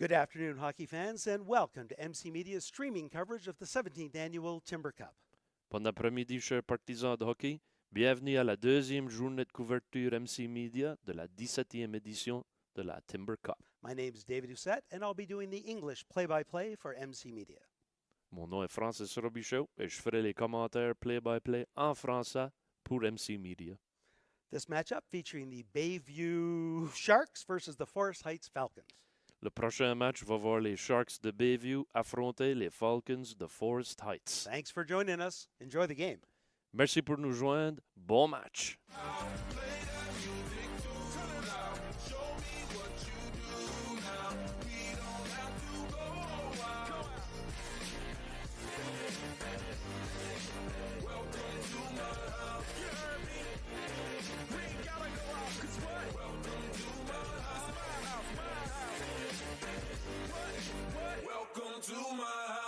Good afternoon, hockey fans, and welcome to MC Media's streaming coverage of the 17th annual Timber Cup. Bon après-midi, chers partisans de hockey. Bienvenue à la deuxième journée de couverture MC Media de la 17e édition de la Timber Cup. My name is David Doucette, and I'll be doing the English play-by-play for MC Media. Mon nom est Francis Robichaud et je ferai les commentaires play-by-play en français pour MC Media. This matchup featuring the Bayview Sharks versus the Forest Heights Falcons. Le prochain match va voir les Sharks de Bayview affronter les Falcons de Forest Heights. Thanks for joining us. Enjoy the game. Merci pour nous joindre. Bon match.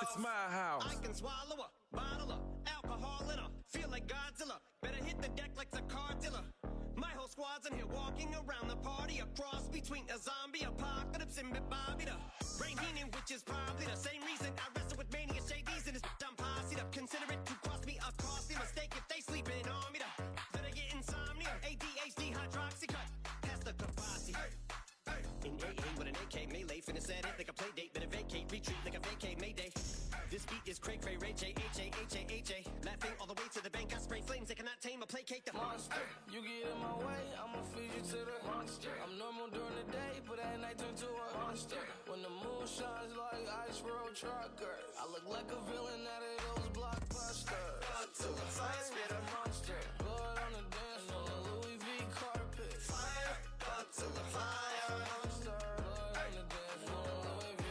It's my house. I can swallow a bottle of alcohol in her. Feel like Godzilla. Better hit the deck like a car dealer. My whole squad's in here walking around the party. A cross between a zombie apocalypse and Bobby the Brain Heenan, which is probably the same reason I wrestle with mania shadies and this I'm posse up. Consider it to cost me a costly mistake if they sleeping on me. Then I get insomnia, ADHD, hydroxycut. Pass the capacity. In AA with an AK melee, finna set it like a play date, better vacate, retreat like a vacate mayday. This beat is cray cray, Ray J, H-A-H-A-H-A. Laughing all the way to the bank, I spray flames, they cannot tame or placate the monster. You get in my way, I'ma feed you to the monster. I'm normal during the day, but at night turn to a monster. When the moon shines like ice road truckers, I look like a villain out of those blockbusters. To the fire, spit a monster. Blood on the dance floor, Louis V carpet. Fire, to the fire.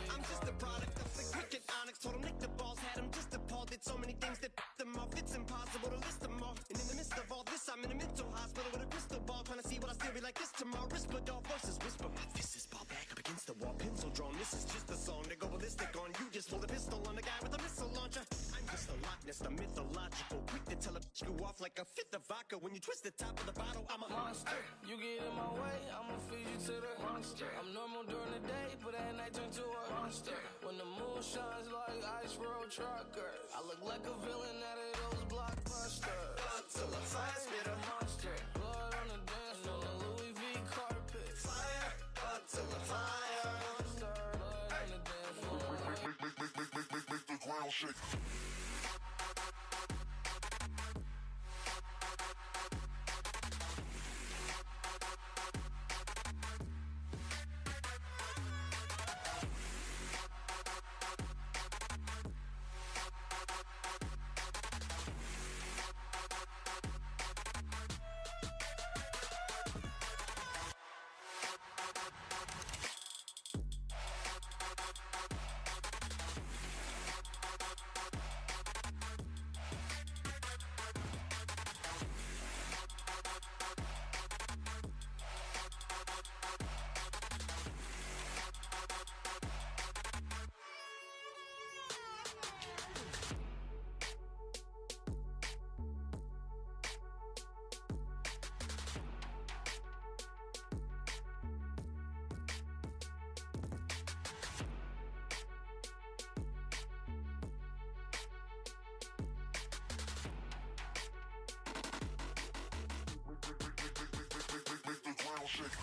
I'm just a product of the cricket onyx. Told him Nick the balls had him just appalled. Did so many things that f***ed them off. It's impossible to list them all. And in the midst of all this, I'm in a mental hospital with a crystal ball, trying to see what I still be like this tomorrow. Rispadol voices whisper. My fist is ball back up against the wall. Pencil drawn. This is just a song to go ballistic on. You just pulled a pistol on the guy with a missile launcher. I'm just a Loch Ness, the mythological. Quick to tell a you off like a fifth of vodka. When you twist the top of the bottle, I'm a monster. You get in my way, I'ma feed you to the monster. I'm normal during the day, but at night turn to a monster. When the moon shines like ice road truckers, I look like a villain out of those blockbusters. To the fire, spit a monster. Blood on the dance floor, Louis V carpet. Fire, to the fire. Blood on the dance floor. Make the ground shake. Make the ground shake.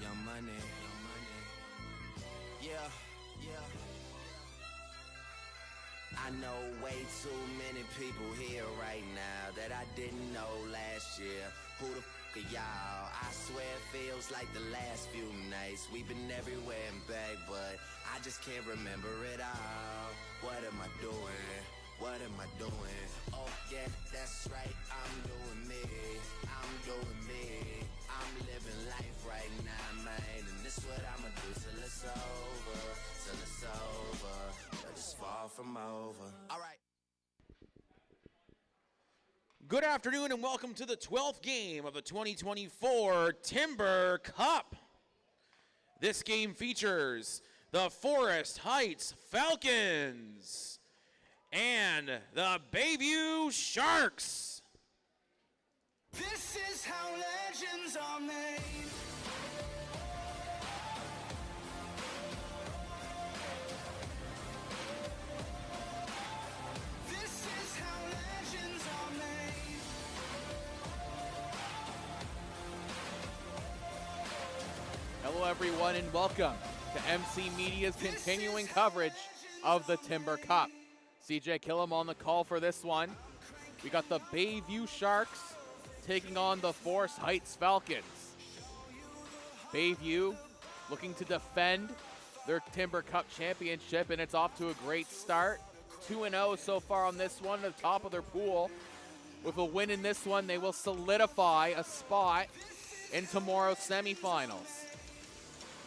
Young money. Yeah. I know way too many people here right now that I didn't know last year. Who the f*** are y'all? I swear it feels like the last few nights. We've been everywhere and back, but I just can't remember it all. What am I doing? What am I doing? Oh yeah, that's right, I'm doing me. I'm doing me. I'm living life right now, man. And this what I'ma do till it's over. Till it's over. from over. All right. Good afternoon and welcome to the 12th game of the 2024 Timber Cup. This game features the Forest Heights Falcons and the Bayview Sharks. This is how legends are made. This is how legends are made. Hello everyone and welcome to MC Media's continuing coverage of the Timber Cup. CJ Killam on the call for this one. We got the Bayview Sharks taking on the Forest Heights Falcons. Bayview looking to defend their Timber Cup championship, and it's off to a great start. 2-0 so far on this one, at the top of their pool. With a win in this one, they will solidify a spot in tomorrow's semifinals.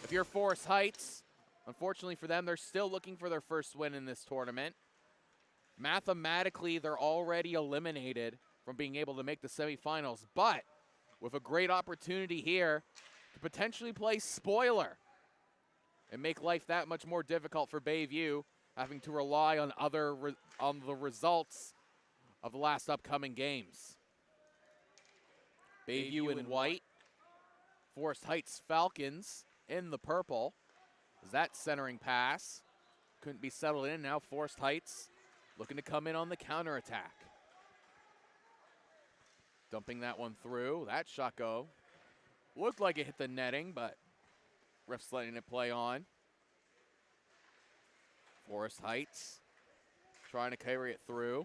If you're Forest Heights, unfortunately for them, they're still looking for their first win in this tournament. Mathematically, they're already eliminated from being able to make the semifinals, but with a great opportunity here to potentially play spoiler and make life that much more difficult for Bayview, having to rely on on the results of the last upcoming games. Bayview in white, Forest Heights Falcons in the purple. Is that centering pass? Couldn't be settled in. Now Forest Heights looking to come in on the counterattack. Dumping that one through. That shot go. Looked like it hit the netting, but ref's letting it play on. Forest Heights trying to carry it through.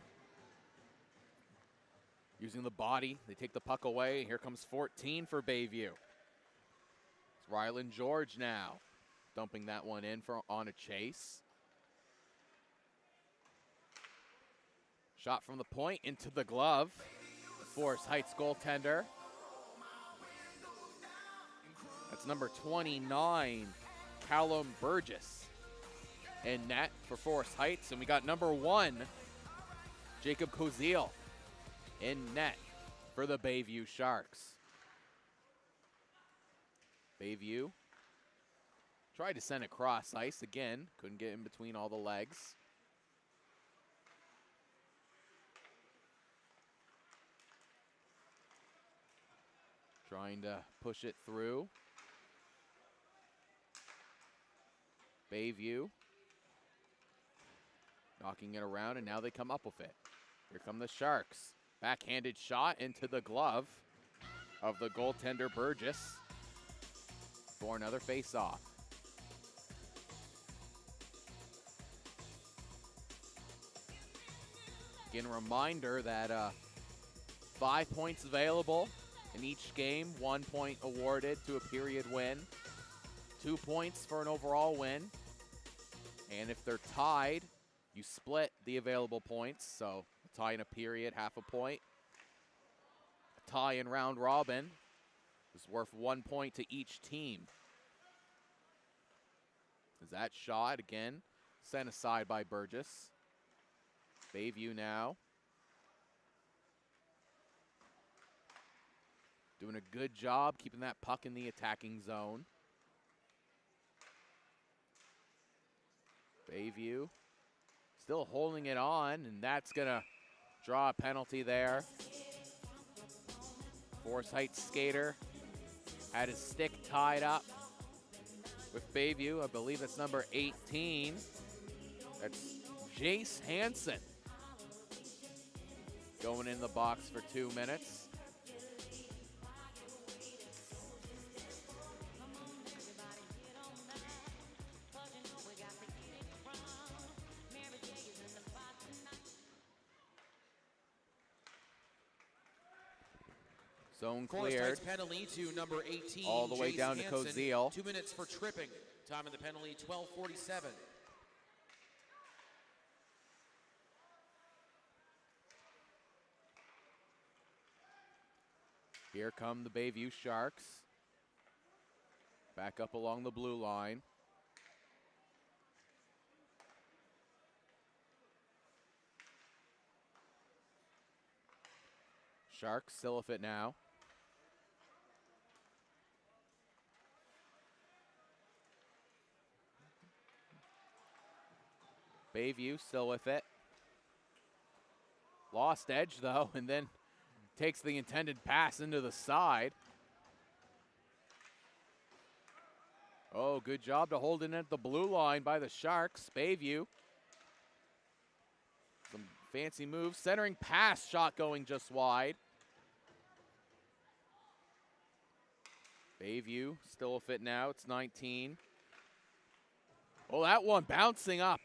Using the body, they take the puck away. Here comes 14 for Bayview. It's Rylan George now. Dumping that one in on a chase. Shot from the point into the glove. Forest Heights goaltender. That's number 29, Callum Burgess, in net for Forest Heights. And we got number 1, Jacob Koziel, in net for the Bayview Sharks. Bayview tried to send it cross ice again. Couldn't get in between all the legs. Trying to push it through. Bayview knocking it around, and now they come up with it. Here come the Sharks. Backhanded shot into the glove of the goaltender Burgess for another face-off. Again, a reminder that 5 points available in each game, 1 point awarded to a period win, 2 points for an overall win, and if they're tied, you split the available points, so a tie in a period, half a point. A tie in round robin is worth 1 point to each team. Is that shot, again, sent aside by Burgess. Bayview now doing a good job keeping that puck in the attacking zone. Bayview still holding it on, and that's gonna draw a penalty there. Forest Heights skater had his stick tied up with Bayview. I believe that's number 18. That's Jace Hansen going in the box for 2 minutes. Zone Forest cleared. Heights penalty to number 18. All the way Jace down to Hansen. Koziel. 2 minutes for tripping. Time of the penalty, 12:47. Here come the Bayview Sharks. Back up along the blue line. Sharks still with it now. Bayview still with it. Lost edge though, and then takes the intended pass into the side. Oh, good job to hold it at the blue line by the Sharks. Bayview. Some fancy moves. Centering pass shot going just wide. Bayview still with it now. It's 19. Oh, that one bouncing up.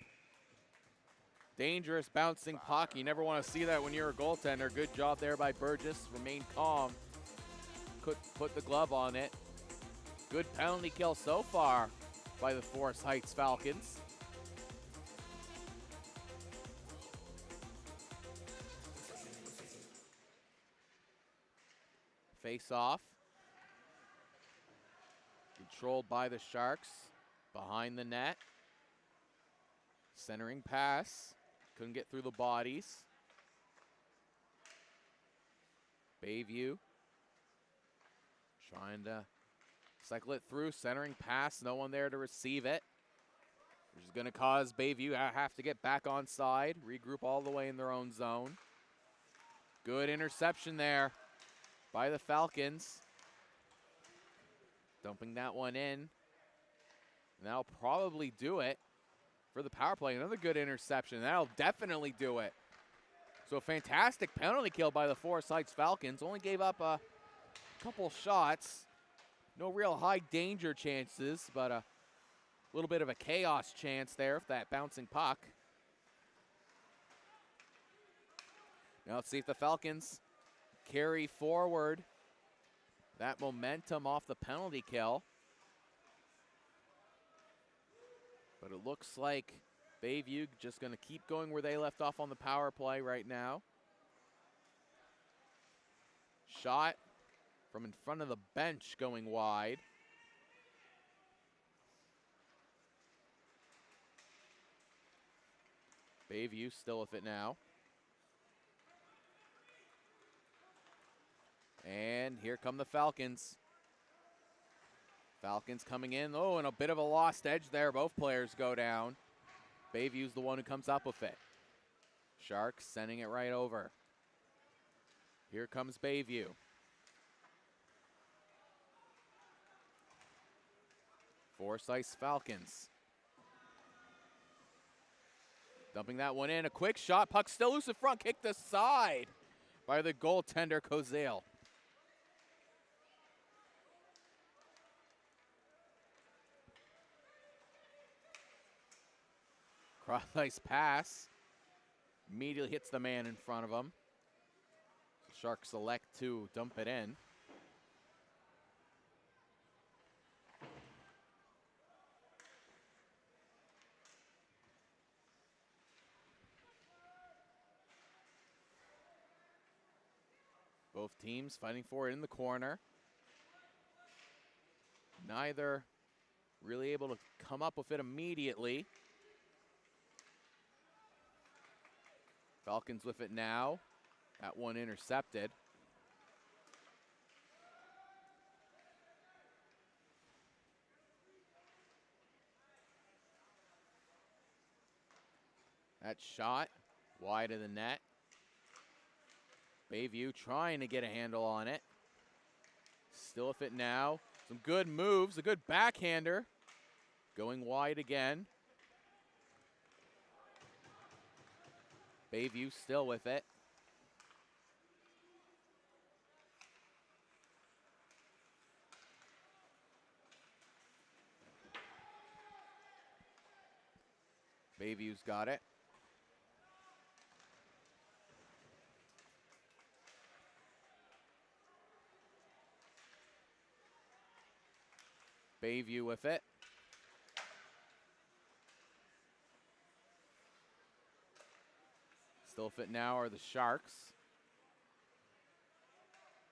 Dangerous bouncing puck. You never want to see that when you're a goaltender. Good job there by Burgess. Remain calm. Could put the glove on it. Good penalty kill so far by the Forest Heights Falcons. Face off. Controlled by the Sharks. Behind the net. Centering pass. Couldn't get through the bodies. Bayview trying to cycle it through. Centering pass. No one there to receive it. Which is going to cause Bayview have to get back on side. Regroup all the way in their own zone. Good interception there by the Falcons. Dumping that one in. And that'll probably do it for the power play. Another good interception. That'll definitely do it. So a fantastic penalty kill by the Forest Heights Falcons. Only gave up a couple shots. No real high danger chances, but a little bit of a chaos chance there with that bouncing puck. Now let's see if the Falcons carry forward that momentum off the penalty kill. But it looks like Bayview just going to keep going where they left off on the power play right now. Shot from in front of the bench going wide. Bayview still with it now. And here come the Falcons. Falcons coming in. Oh, and a bit of a lost edge there. Both players go down. Bayview's the one who comes up with it. Sharks sending it right over. Here comes Bayview. Forsyth Falcons. Dumping that one in. A quick shot. Puck still loose in front. Kicked aside by the goaltender, Kozale. Cross-ice pass. Immediately hits the man in front of him. Sharks select to dump it in. Both teams fighting for it in the corner. Neither really able to come up with it immediately. Falcons with it now. That one intercepted. That shot wide of the net. Bayview trying to get a handle on it. Still with it now. Some good moves, a good backhander. Going wide again. Bayview still with it. Bayview's got it. Bayview with it. Still fit now are the Sharks.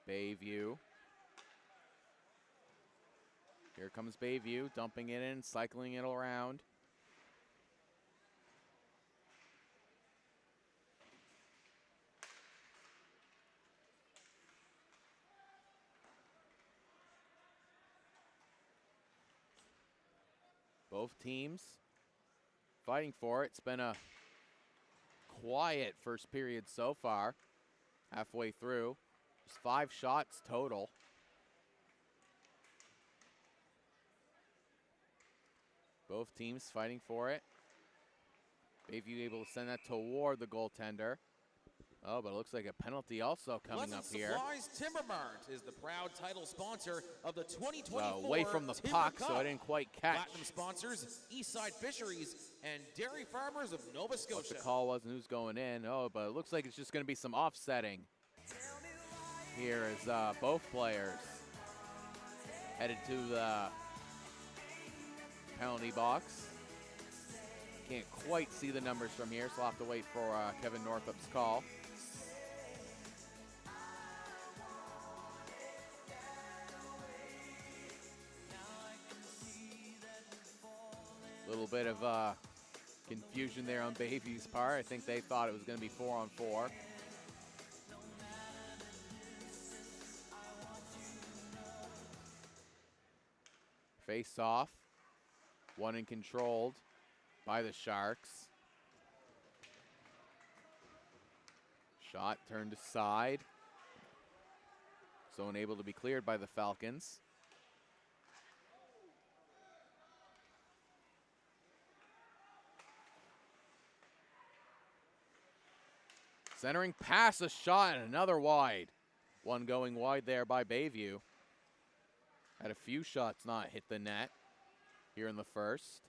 Bayview. Here comes Bayview, dumping it in, cycling it around. Both teams fighting for it. It's been a quiet first period so far. Halfway through, just 5 shots total. Both teams fighting for it. Bayview able to send that toward the goaltender. Oh, but it looks like a penalty also coming Pleasant up here. Supplies Timber Mart is the proud title sponsor of the 2024 Well, away from the Timber puck, Cup. so I didn't quite catch Platinum sponsors, Eastside Fisheries, and Dairy Farmers of Nova what Scotia. the call was and who's going in. Oh, but it looks like it's just going to be some offsetting. Here is both players headed to the penalty box. Can't quite see the numbers from here, so I'll have to wait for Kevin Northup's call. Little bit of confusion there on Bayview's part. I think they thought it was going to be 4-on-4. Face off. One and controlled by the Sharks. Shot turned aside. So unable to be cleared by the Falcons. Centering pass, a shot, and another wide. One going wide there by Bayview. Had a few shots not hit the net here in the first.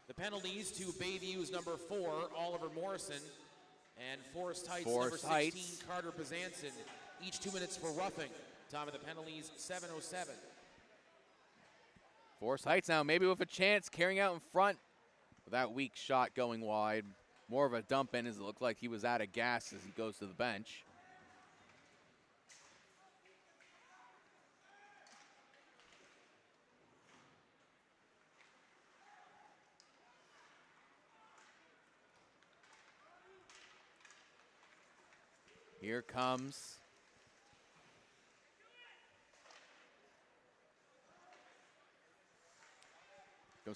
The penalties to Bayview's number 4, Oliver Morrison, and Forest Heights' Forest number 16, Heights. Carter Bezanson. Each 2 minutes for roughing. Time of the penalties, 7:07. Forest Heights now maybe with a chance, carrying out in front. With that weak shot going wide. More of a dump in as it looked like he was out of gas as he goes to the bench. Here comes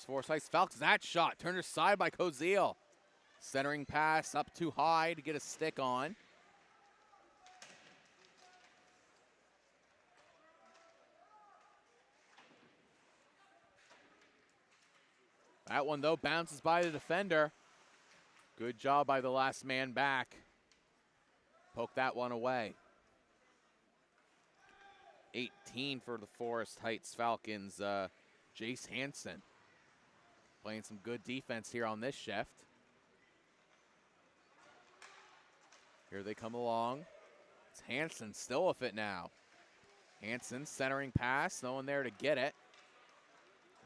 Forest Heights Falcons. That shot turned aside by Koziel. Centering pass up too high to get a stick on. That one, though, bounces by the defender. Good job by the last man back. Poke that one away. 18 for the Forest Heights Falcons. Jace Hansen playing some good defense here on this shift. Here they come along. It's Hansen still with it now. Hansen centering pass, no one there to get it.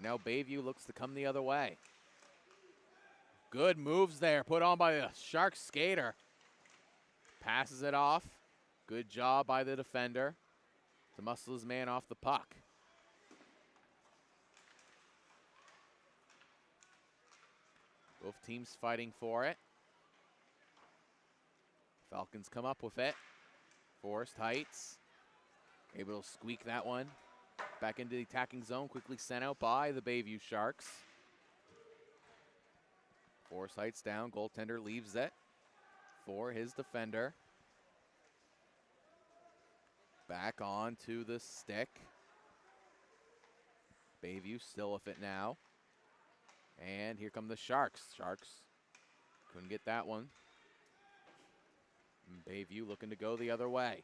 Now Bayview looks to come the other way. Good moves there, put on by the Sharks skater. Passes it off. Good job by the defender to muscle his man off the puck. Both teams fighting for it. Falcons come up with it. Forest Heights able to squeak that one back into the attacking zone. Quickly sent out by the Bayview Sharks. Forest Heights down. Goaltender leaves it for his defender. Back on to the stick. Bayview still with it now. And here come the Sharks. Sharks couldn't get that one. And Bayview looking to go the other way.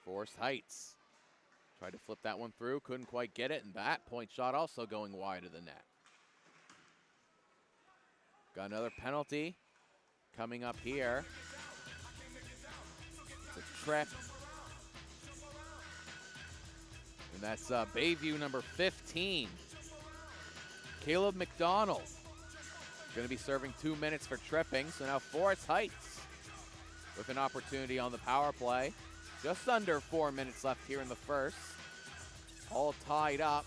Forest Heights tried to flip that one through, couldn't quite get it, and that point shot also going wide of the net. Got another penalty coming up here. It's a trip. And that's Bayview number 15. Caleb McDonald. Going to be serving 2 minutes for tripping. So now Forest Heights with an opportunity on the power play. Just under 4 minutes left here in the first. All tied up.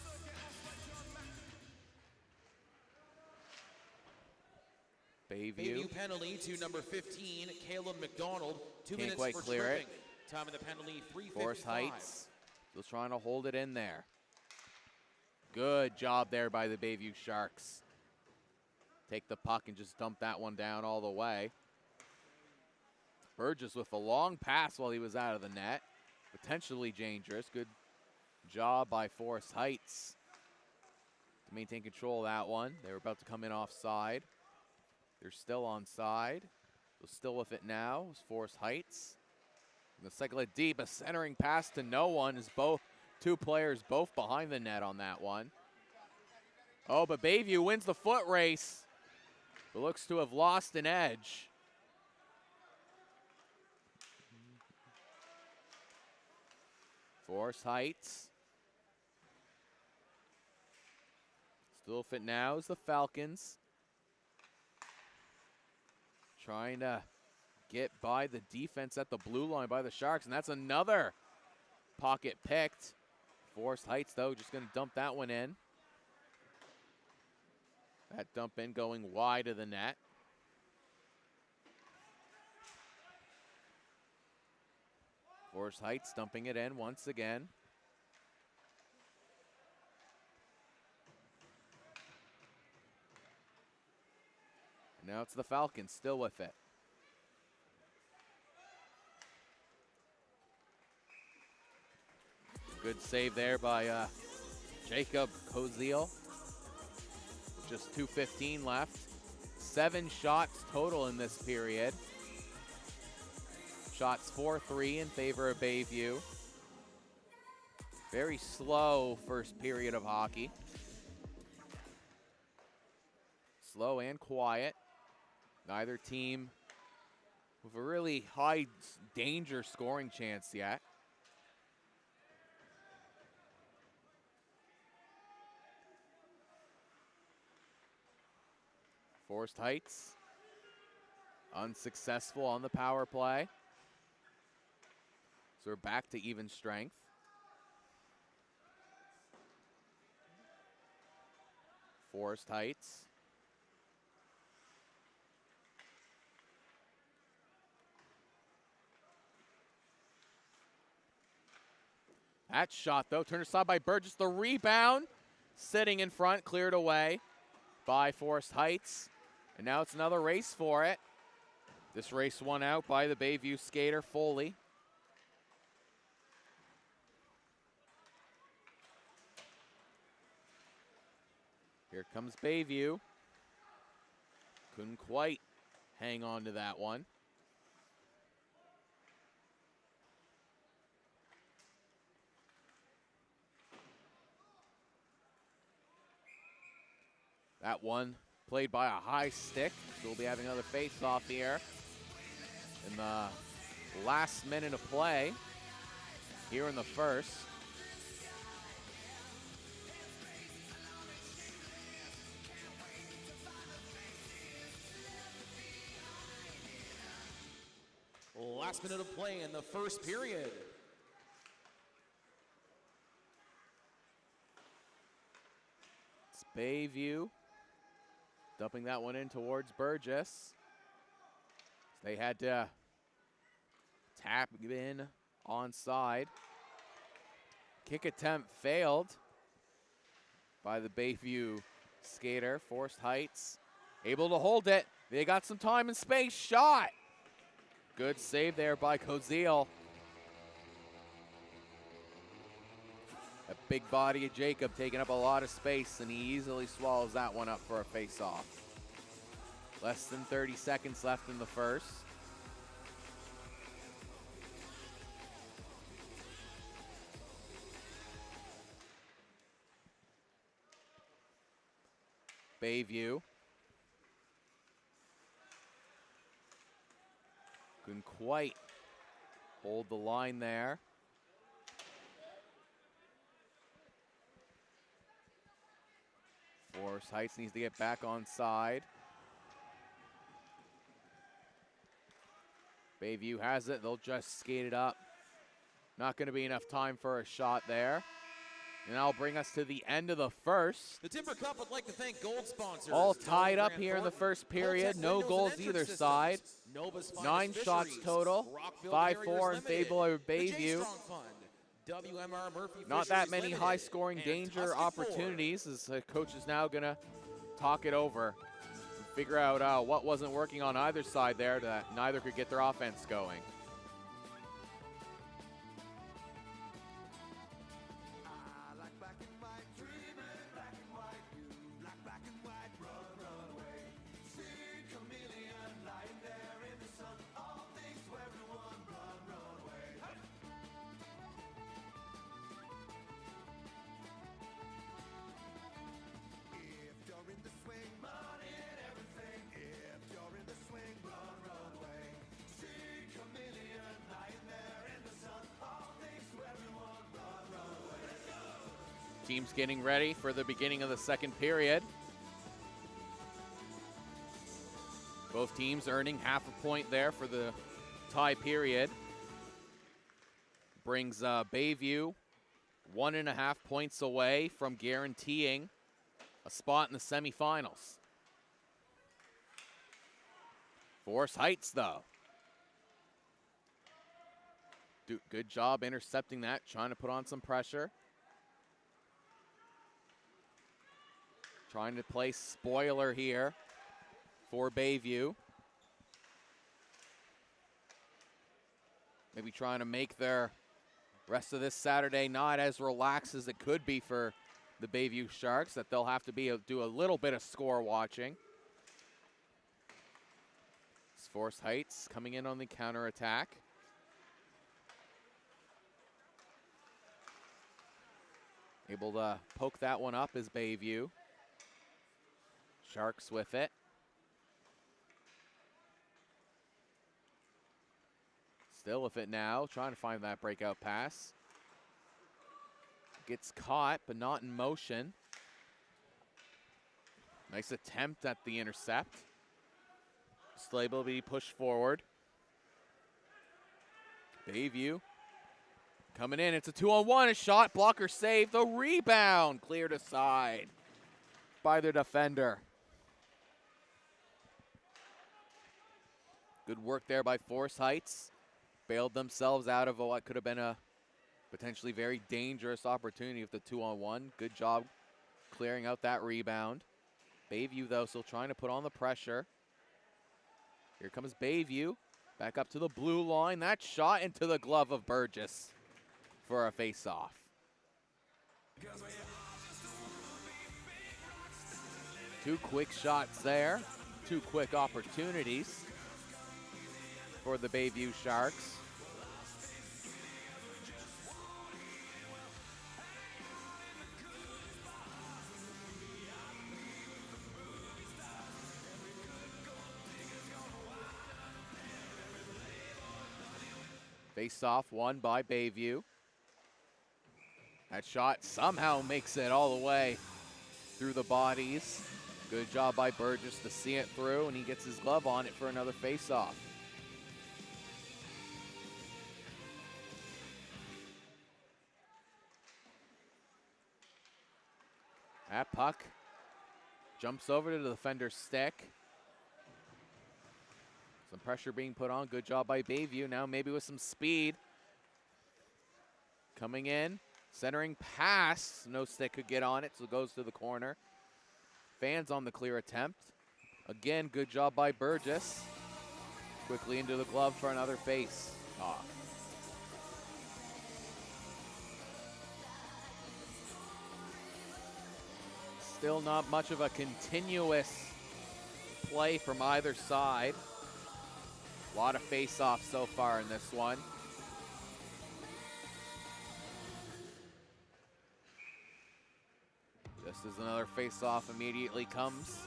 Bayview penalty to number 15, Caleb McDonald. 2 Can't minutes quite for clear tripping. it. Time of the penalty, 3:55. Forest Heights Still trying to hold it in there. Good job there by the Bayview Sharks. Take the puck and just dump that one down all the way. Burgess with a long pass while he was out of the net. Potentially dangerous. Good job by Forest Heights to maintain control of that one. They were about to come in offside. They're still onside. So still with it now is Forest Heights. And the cycle it deep, a centering pass to no one is two players both behind the net on that one. Oh, but Bayview wins the foot race, but looks to have lost an edge. Forest Heights. Still fit now is the Falcons. Trying to get by the defense at the blue line by the Sharks, and that's another pocket picked. Forest Heights, though, just going to dump that one in. That dump in going wide of the net. Forest Heights dumping it in once again. Now it's the Falcons still with it. Good save there by Jacob Koziel. Just 2:15 left. 7 shots total in this period. Shots 4-3 in favor of Bayview. Very slow first period of hockey. Slow and quiet. Neither team with a really high danger scoring chance yet. Forest Heights unsuccessful on the power play. So we're back to even strength. Forest Heights. That shot, though, turned aside by Burgess. The rebound, sitting in front, cleared away by Forest Heights. And now it's another race for it. This race won out by the Bayview skater, Foley. Here comes Bayview. Couldn't quite hang on to that one. That one played by a high stick. So we'll be having another face-off here in the last minute of play here in the first. Last minute of play in the first period. It's Bayview dumping that one in towards Burgess. They had to tap in onside. Kick attempt failed by the Bayview skater. Forest Heights able to hold it. They got some time and space. Shot. Good save there by Koziel. A big body of Jacob taking up a lot of space, and he easily swallows that one up for a face-off. Less than 30 seconds left in the first. Bayview. Couldn't quite hold the line there. Forest Heights needs to get back on side. Bayview has it. They'll just skate it up. Not going to be enough time for a shot there. And that'll bring us to the end of the first. The Timber Cup would like to thank gold sponsors. All tied up here in the first period. No goals either side. 9 shots total. 5-4 in favor of Bayview. WMR Murphy Not Fisheries that many Limited high-scoring and danger Tuscan opportunities, as the coach is now going to talk it over and figure out what wasn't working on either side there, that neither could get their offense going. Teams getting ready for the beginning of the second period. Both teams earning half a point there for the tie period. Brings Bayview 1.5 points away from guaranteeing a spot in the semifinals. Forest Heights, though. Good job intercepting that, trying to put on some pressure. Trying to play spoiler here for Bayview. Maybe trying to make their rest of this Saturday not as relaxed as it could be for the Bayview Sharks, that they'll have to do a little bit of score watching. It's Forest Heights coming in on the counterattack. Able to poke that one up is Bayview. Sharks with it. Still with it now, trying to find that breakout pass. Gets caught, but not in motion. Nice attempt at the intercept. Still able to be pushed forward. Bayview coming in, it's a 2-on-1, a shot, blocker saved, the rebound cleared aside by the defender. Good work there by Forest Heights. Bailed themselves out of what could have been a potentially very dangerous opportunity with the 2-on-1. Good job clearing out that rebound. Bayview, though, still trying to put on the pressure. Here comes Bayview. Back up to the blue line. That shot into the glove of Burgess for a face-off. Two quick shots there. Two quick opportunities for the Bayview Sharks. Face-off won by Bayview. That shot somehow makes it all the way through the bodies. Good job by Burgess to see it through, and he gets his glove on it for another face-off. That puck jumps over to the defender's stick. Some pressure being put on. Good job by Bayview. Now maybe with some speed. Coming in. Centering pass. No stick could get on it, so it goes to the corner. Fans on the clear attempt. Again, good job by Burgess. Quickly into the glove for another face off. Still not much of a continuous play from either side. A lot of face-offs so far in this one. Just as another face-off immediately comes.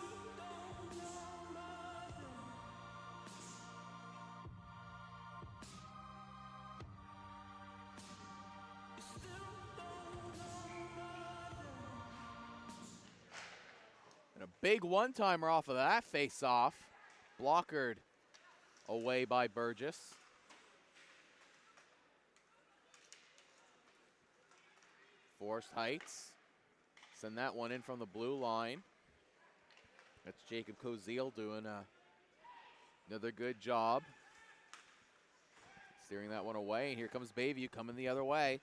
And a big one-timer off of that face-off. Blockered away by Burgess. Forest Heights. Send that one in from the blue line. That's Jacob Koziel doing another good job. Steering that one away. And here comes Bayview coming the other way.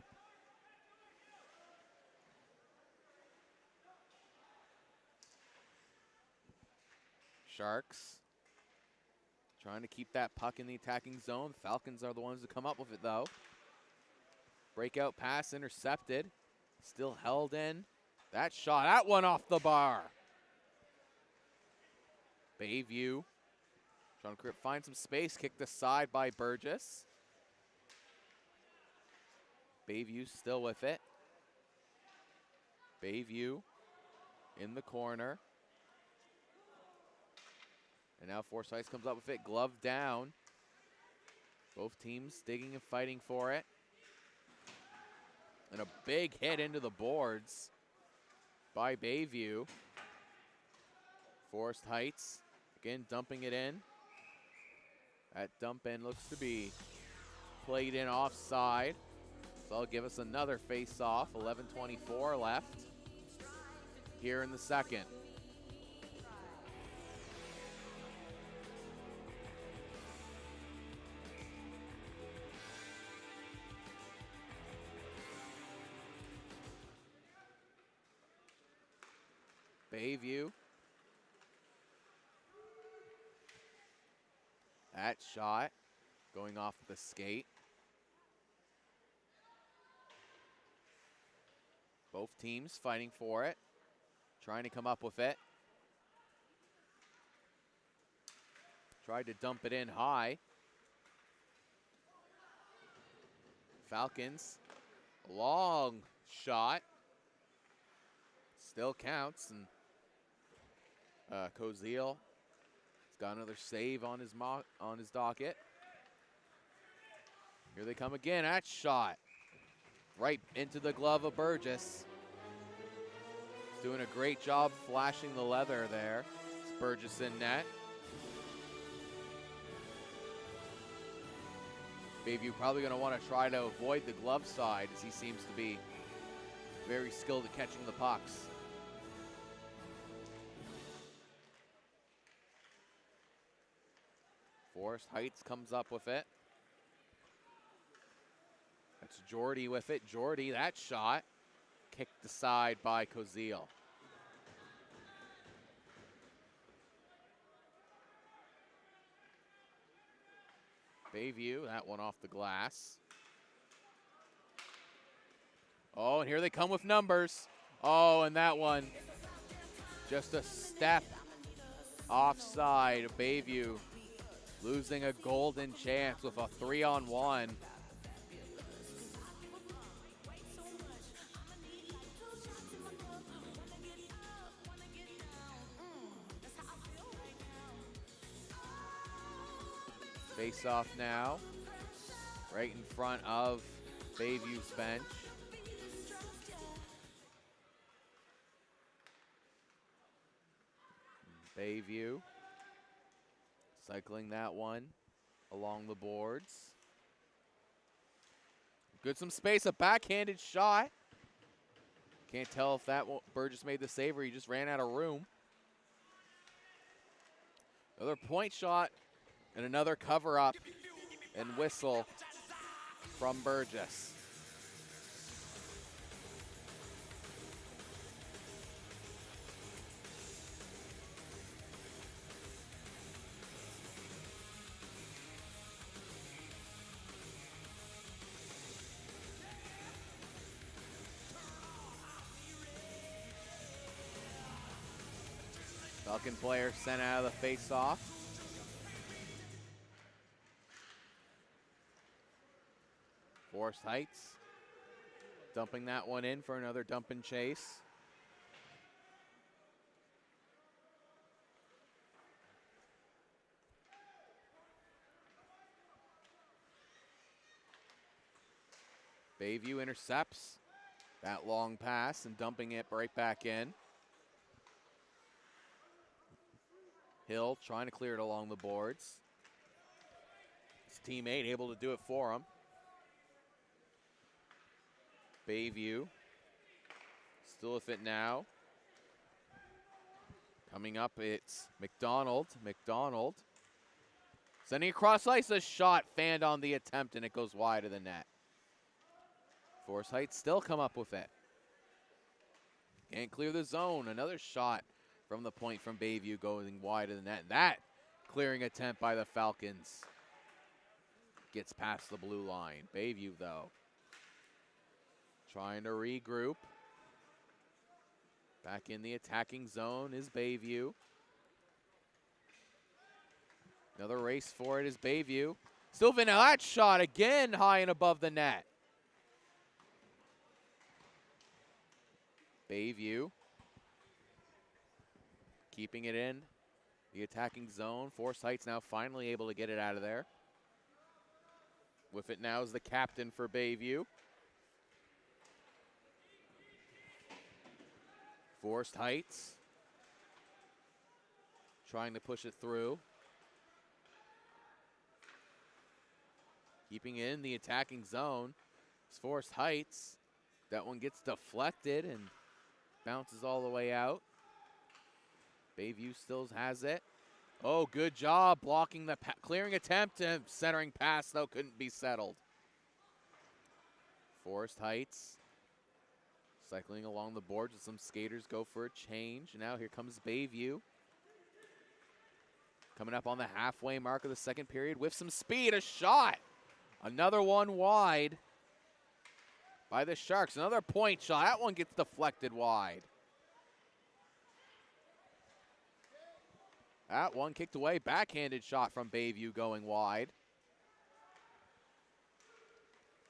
Sharks trying to keep that puck in the attacking zone. Falcons are the ones to come up with it, though. Breakout pass intercepted. Still held in. That shot, that one off the bar. Bayview trying to find some space. Kicked aside by Burgess. Bayview still with it. Bayview in the corner. And now Forsyth comes up with it. Glove down. Both teams digging and fighting for it. And a big hit into the boards by Bayview. Forest Heights again dumping it in. That dump in looks to be played in offside. So that'll give us another face-off. 11:24 left here in the second. Bayview. That shot going off the skate. Both teams fighting for it, trying to come up with it. Tried to dump it in high. Falcons, long shot. Still counts, and Koziel has got another save on his docket. Here they come again. That shot right into the glove of Burgess. He's doing a great job flashing the leather there. It's Burgess in net. Bayview probably going to want to try to avoid the glove side, as he seems to be very skilled at catching the pucks. Forest Heights comes up with it. That's Jordy with it. Jordy, that shot kicked aside by Koziel. Bayview, that one off the glass. Oh, and here they come with numbers. Oh, and that one just a step offside. Bayview losing a golden chance with a 3-on-1. Face off now, right in front of Bayview's bench. Bayview cycling that one along the boards. Good some space, a backhanded shot. Can't tell if that Burgess made the save or he just ran out of room. Another point shot and another cover up and whistle from Burgess. Falcon player sent out of the face-off. Forest Heights dumping that one in for another dump and chase. Bayview intercepts that long pass and dumping it right back in. Hill trying to clear it along the boards. His teammate able to do it for him. Bayview still with it now. Coming up, it's McDonald. McDonald sending across ice, a shot fanned on the attempt, and it goes wide of the net. Forest Heights still come up with it. Can't clear the zone. Another shot from the point from Bayview going wide of the net. That clearing attempt by the Falcons gets past the blue line. Bayview, though, trying to regroup. Back in the attacking zone is Bayview. Another race for it is Bayview. Still now that shot again high and above the net. Bayview keeping it in the attacking zone. Force Heights now finally able to get it out of there. With it now is the captain for Bayview. Forced Heights trying to push it through. Keeping in the attacking zone. It's Forced Heights. That one gets deflected and bounces all the way out. Bayview still has it. Oh, good job blocking the clearing attempt and centering pass, though, couldn't be settled. Forest Heights cycling along the boards as some skaters go for a change. Now here comes Bayview. Coming up on the halfway mark of the second period with some speed, a shot. Another one wide by the Sharks. Another point shot. That one gets deflected wide. That one kicked away. Backhanded shot from Bayview going wide.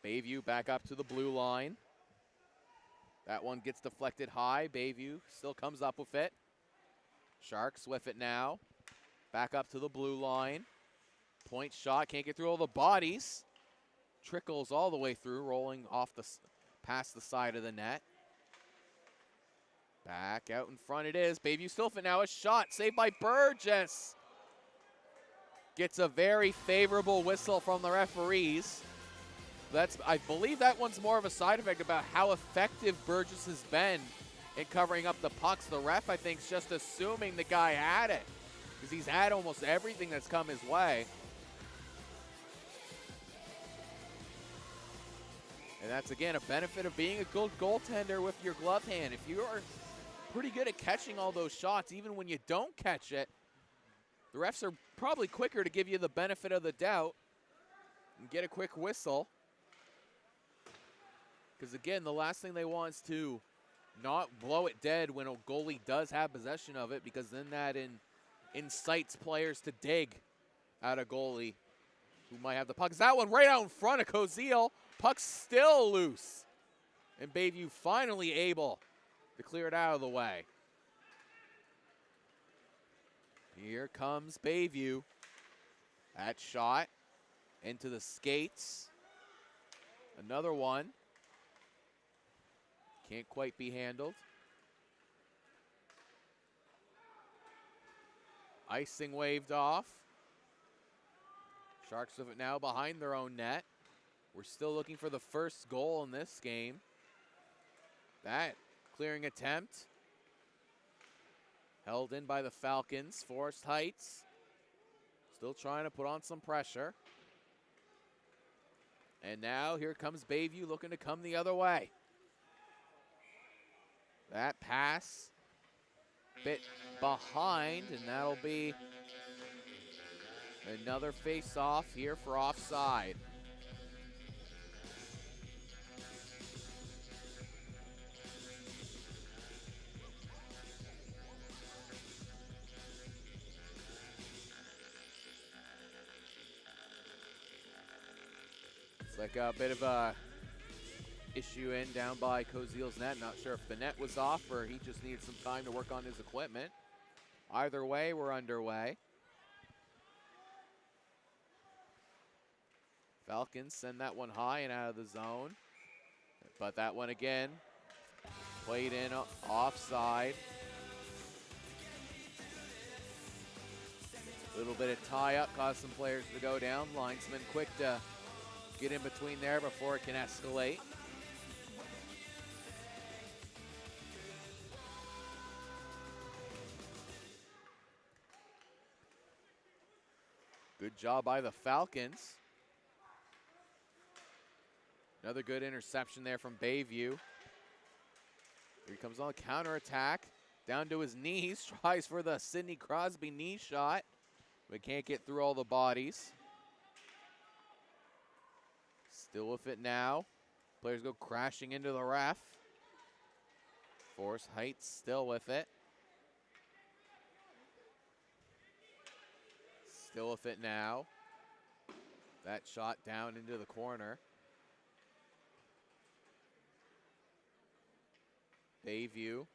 Bayview back up to the blue line. That one gets deflected high. Bayview still comes up with it. Sharks with it now. Back up to the blue line. Point shot. Can't get through all the bodies. Trickles all the way through, rolling off past the side of the net. Back out in front it is. Bayview still fit now. A shot saved by Burgess. Gets a very favorable whistle from the referees. I believe that one's more of a side effect about how effective Burgess has been in covering up the pucks. The ref, I think, is just assuming the guy had it because he's had almost everything that's come his way. And that's, again, a benefit of being a good goaltender with your glove hand. If you are pretty good at catching all those shots, even when you don't catch it, the refs are probably quicker to give you the benefit of the doubt and get a quick whistle. Because, again, the last thing they want is to not blow it dead when a goalie does have possession of it, because then that incites players to dig at a goalie who might have the puck. That one right out in front of Koziel. Puck's still loose. And Bayview finally able to clear it out of the way. Here comes Bayview. That shot into the skates. Another one. Can't quite be handled. Icing waved off. Sharks with it now behind their own net. We're still looking for the first goal in this game. That clearing attempt held in by the Falcons. Forest Heights still trying to put on some pressure. And now here comes Bayview looking to come the other way. That pass bit behind, and that'll be another face-off here for offside. It's like a bit of a issue down by Koziel's net. Not sure if the net was off or he just needed some time to work on his equipment. Either way, we're underway. Falcons send that one high and out of the zone. But that one again, played in offside. A little bit of tie-up caused some players to go down. Linesman quick to get in between there before it can escalate. Good job by the Falcons. Another good interception there from Bayview. Here he comes on the counterattack. down to his knees, tries for the Sidney Crosby knee shot, but can't get through all the bodies. Still with it now. Players go crashing into the ref. Forrest Heights still with it. Still with it now. That shot down into the corner. Bayview.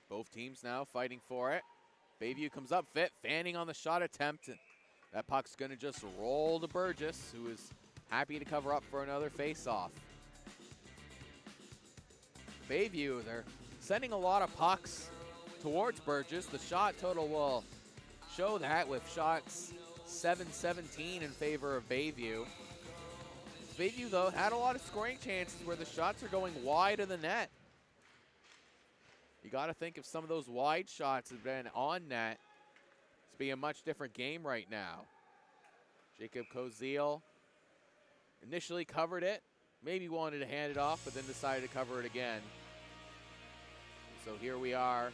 Both teams now fighting for it. Bayview comes up fit, fanning on the shot attempt. And that puck's going to just roll to Burgess, who is happy to cover up for another face-off. Bayview, they're sending a lot of pucks towards Burgess. The shot total will show that with shots 7-17 in favor of Bayview. Bayview, though, had a lot of scoring chances where the shots are going wide of the net. You got to think if some of those wide shots had been on net, it's be a much different game right now. Jacob Koziel initially covered it, maybe wanted to hand it off, but then decided to cover it again. So here we are,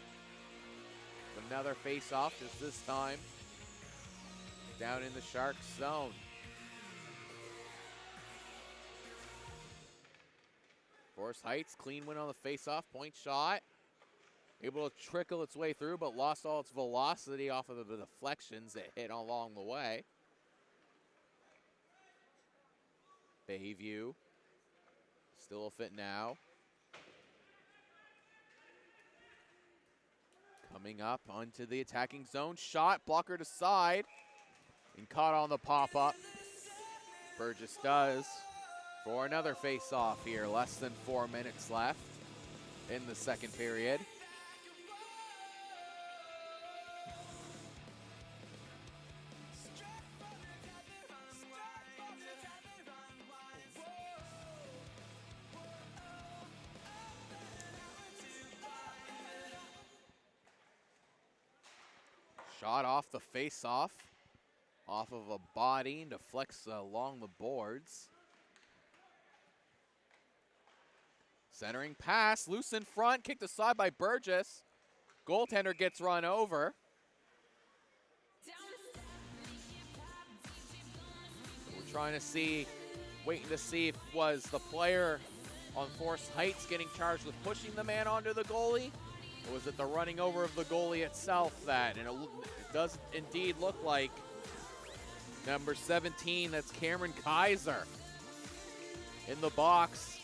another face-off, just this time down in the Sharks zone. Forest Heights, clean win on the face-off, point shot. Able to trickle its way through, but lost all its velocity off of the deflections that hit along the way. Bayview, still a fit now. Coming up onto the attacking zone, shot, blocker to side, and caught on the pop-up. Burgess does for another face-off here. Less than 4 minutes left in the second period. Shot off the face-off, off of a body, and deflects along the boards. Centering pass, loose in front, kicked aside by Burgess. Goaltender gets run over. We're trying to see, waiting to see if it was the player on Forest Heights getting charged with pushing the man onto the goalie, or was it the running over of the goalie itself that, and it does indeed look like number 17, that's Cameron Kaiser, in the box.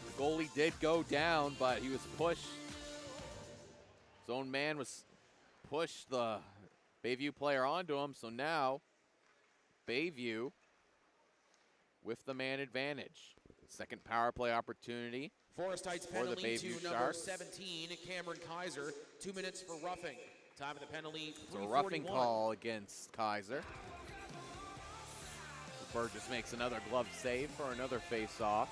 The goalie did go down, but he was pushed. His own man was pushed the Bayview player onto him, so now Bayview with the man advantage. Second power play opportunity. Forest Heights for the penalty to Bayview number Sharks. 17, Cameron Kaiser. 2 minutes for roughing. Time of the penalty, It's a roughing 3:41. call against Kaiser. Burgess makes another glove save for another face-off.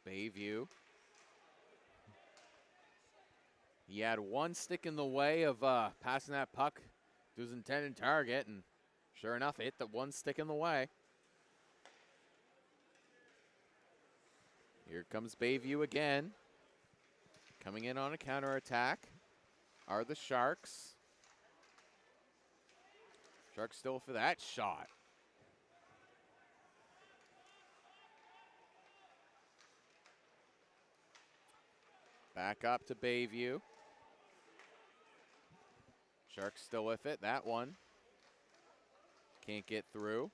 Bayview. He had one stick in the way of passing that puck to his intended target, and sure enough, it hit the one stick in the way. Here comes Bayview again. Coming in on a counterattack are the Sharks. Sharks still for that shot. Back up to Bayview. Sharks still with it. That one can't get through.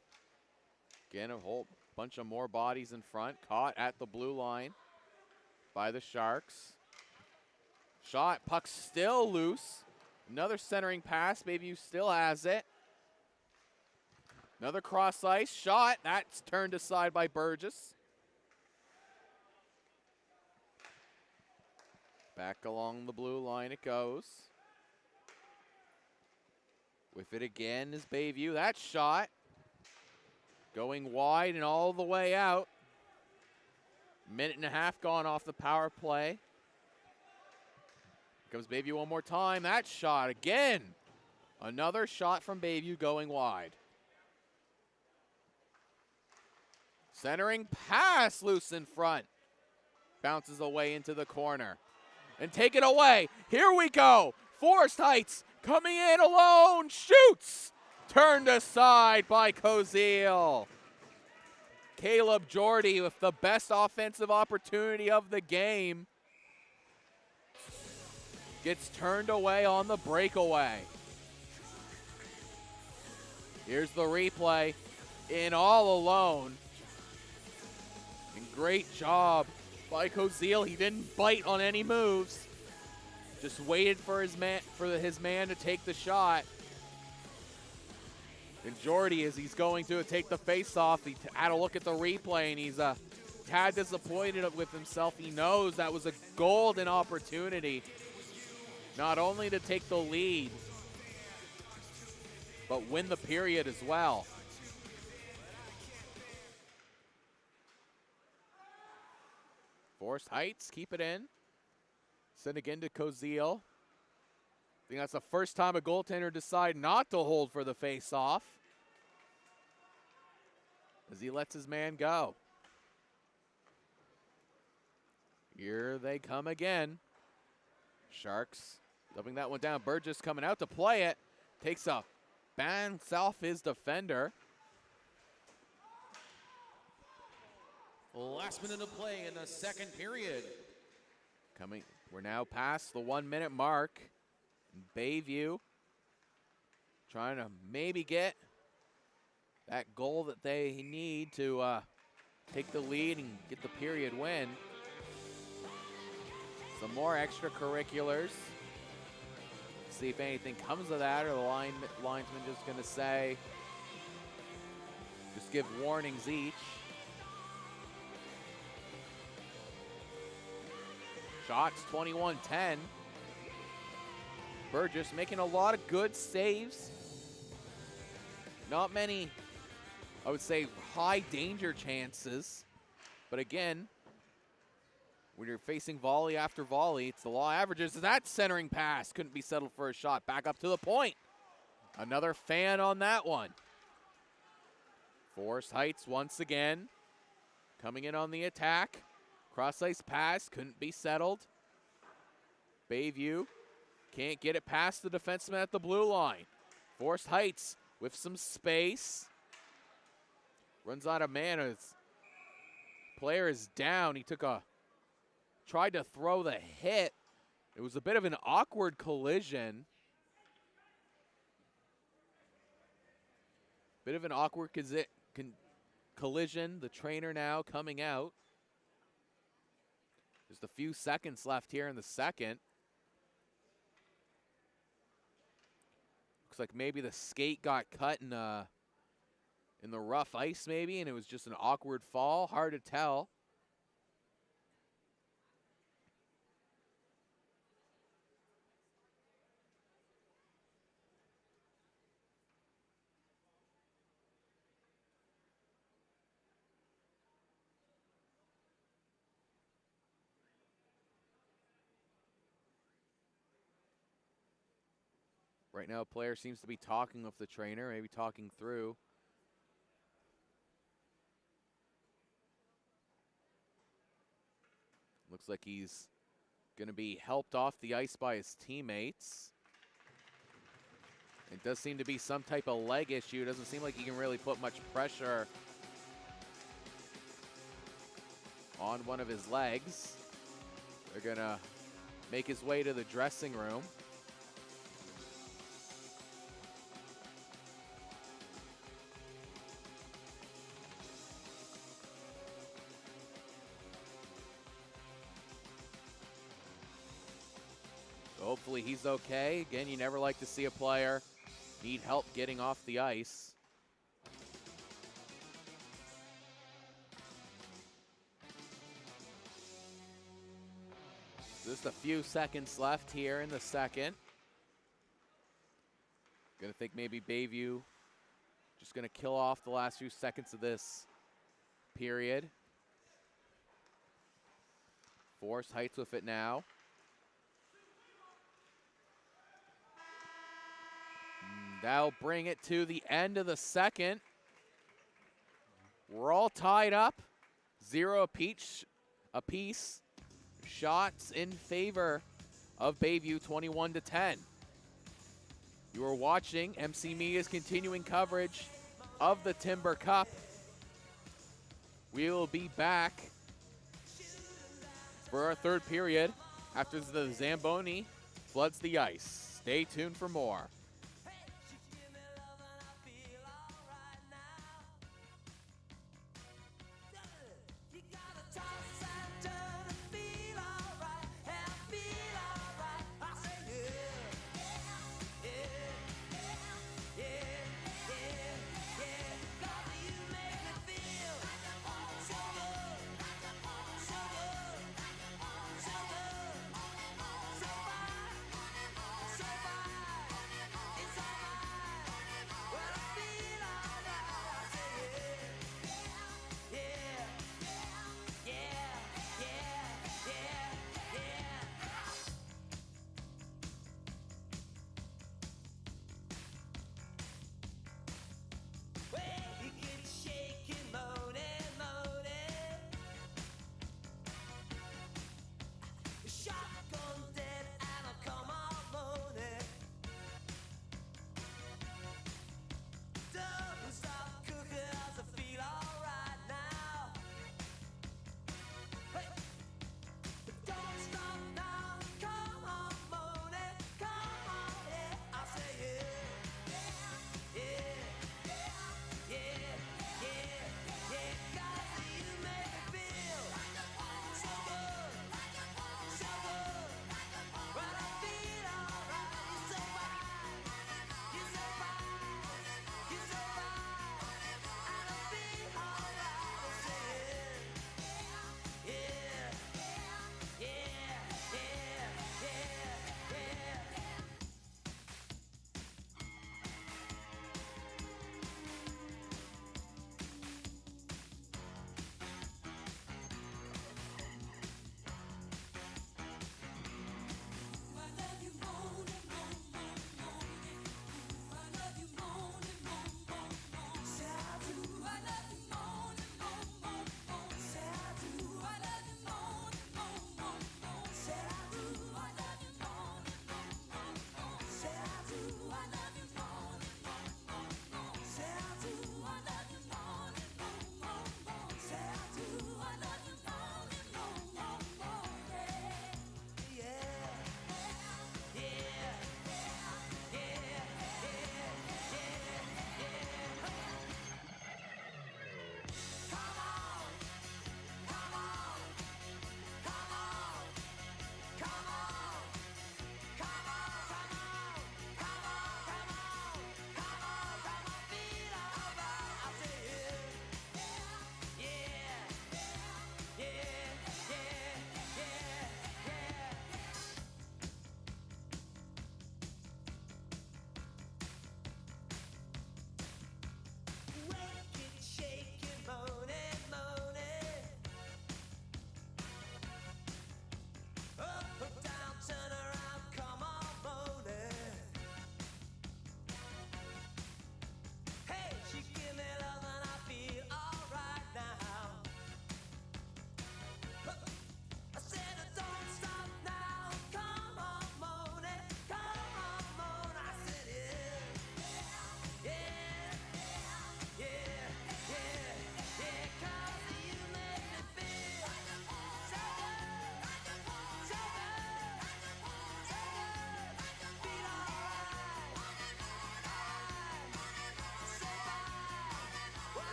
Again, a whole bunch of more bodies in front. Caught at the blue line by the Sharks. Shot, puck still loose. Another centering pass. Bayview still has it. Another cross ice shot. That's turned aside by Burgess. Back along the blue line it goes. With it again is Bayview. That shot going wide and all the way out. Minute and a half gone off the power play. Here comes Bayview one more time. That shot again. Another shot from Bayview going wide. Centering pass loose in front. Bounces away into the corner. And take it away. Here we go. Forest Heights coming in alone. Shoots. Turned aside by Koziel. Caleb Jordy with the best offensive opportunity of the game. Gets turned away on the breakaway. Here's the replay. In all alone. And great job by Koziel. He didn't bite on any moves. Just waited for his man to take the shot. And Jordy, as he's going to take the face-off, he had a look at the replay, and he's a tad disappointed with himself. He knows that was a golden opportunity, not only to take the lead, but win the period as well. Forest Heights, keep it in. Send again to Koziel. I think that's the first time a goaltender decided not to hold for the face-off, as he lets his man go. Here they come again. Sharks dumping that one down. Burgess coming out to play it. Takes a bounce off his defender. Last minute of play in the second period. We're now past the 1 minute mark. Bayview trying to maybe get that goal that they need to take the lead and get the period win. Some more extracurriculars. See if anything comes of that, or the linesman just going to say, just give warnings each. Shots 21-10. Burgess making a lot of good saves. Not many, I would say, high danger chances. But again, when you're facing volley after volley, it's the law averages. That centering pass couldn't be settled for a shot. Back up to the point. Another fan on that one. Forest Heights once again coming in on the attack. Cross-ice pass couldn't be settled. Bayview can't get it past the defenseman at the blue line. Forest Heights with some space. Runs out of man. His player is down. He tried to throw the hit. It was a bit of an awkward collision. Bit of an awkward collision. The trainer now coming out. Just a few seconds left here in the second. Looks like maybe the skate got cut in the rough ice maybe, and it was just an awkward fall. Hard to tell. Right now, a player seems to be talking with the trainer, maybe talking through. Looks like he's going to be helped off the ice by his teammates. It does seem to be some type of leg issue. It doesn't seem like he can really put much pressure on one of his legs. They're going to make his way to the dressing room. Hopefully he's okay. Again, you never like to see a player need help getting off the ice. Just a few seconds left here in the second. Gonna think maybe Bayview Just going to kill off the last few seconds of this period. Forest Heights with it now. That'll bring it to the end of the second. We're all tied up. 0 apiece. Shots in favor of Bayview, 21-10. You are watching MC Media's continuing coverage of the Timber Cup. We will be back for our third period after the Zamboni floods the ice. Stay tuned for more.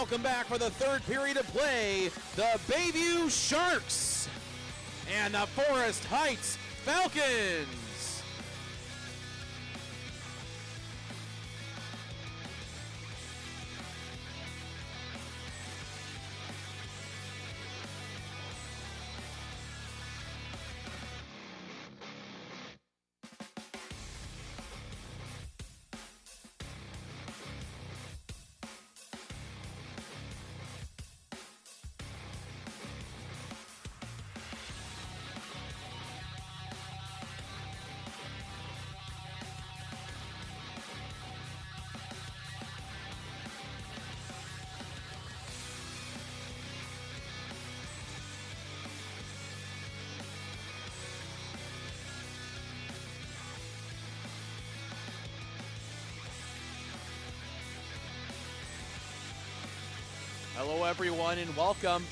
welcome back for the third period of play the Bayview Sharks and the Forest Heights Falcons. Hello, everyone, and welcome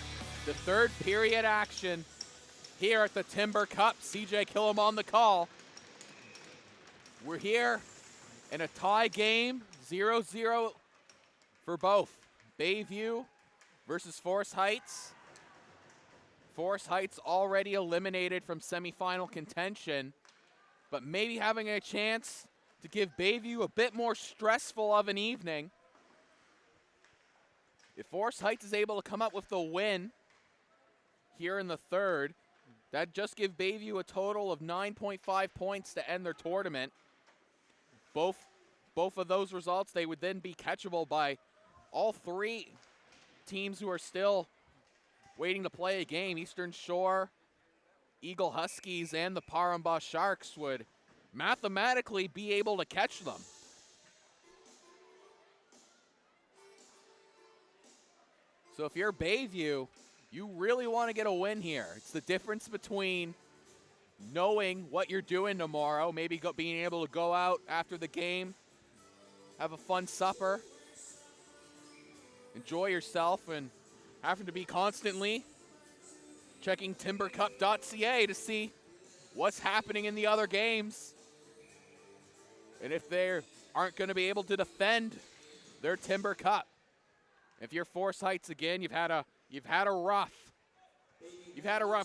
to third period action here at the Timber Cup. CJ Killam on the call. We're here in a tie game, 0-0 for both Bayview versus Forest Heights. Forest Heights already eliminated from semifinal contention, but maybe having a chance to give Bayview a bit more stressful of an evening. If Forest Heights is able to come up with the win here in the third, that'd just give Bayview a total of 9.5 points to end their tournament. Both of those results, they would then be catchable by all three teams who are still waiting to play a game. Eastern Shore, Eagle Huskies, and the Paramba Sharks would mathematically be able to catch them. So if you're Bayview, you really want to get a win here. It's the difference between knowing what you're doing tomorrow, maybe being able to go out after the game, have a fun supper, enjoy yourself, and having to be constantly checking timbercup.ca to see what's happening in the other games. And if they aren't going to be able to defend their Timber Cup. If you're Forest Heights again, you've had a rough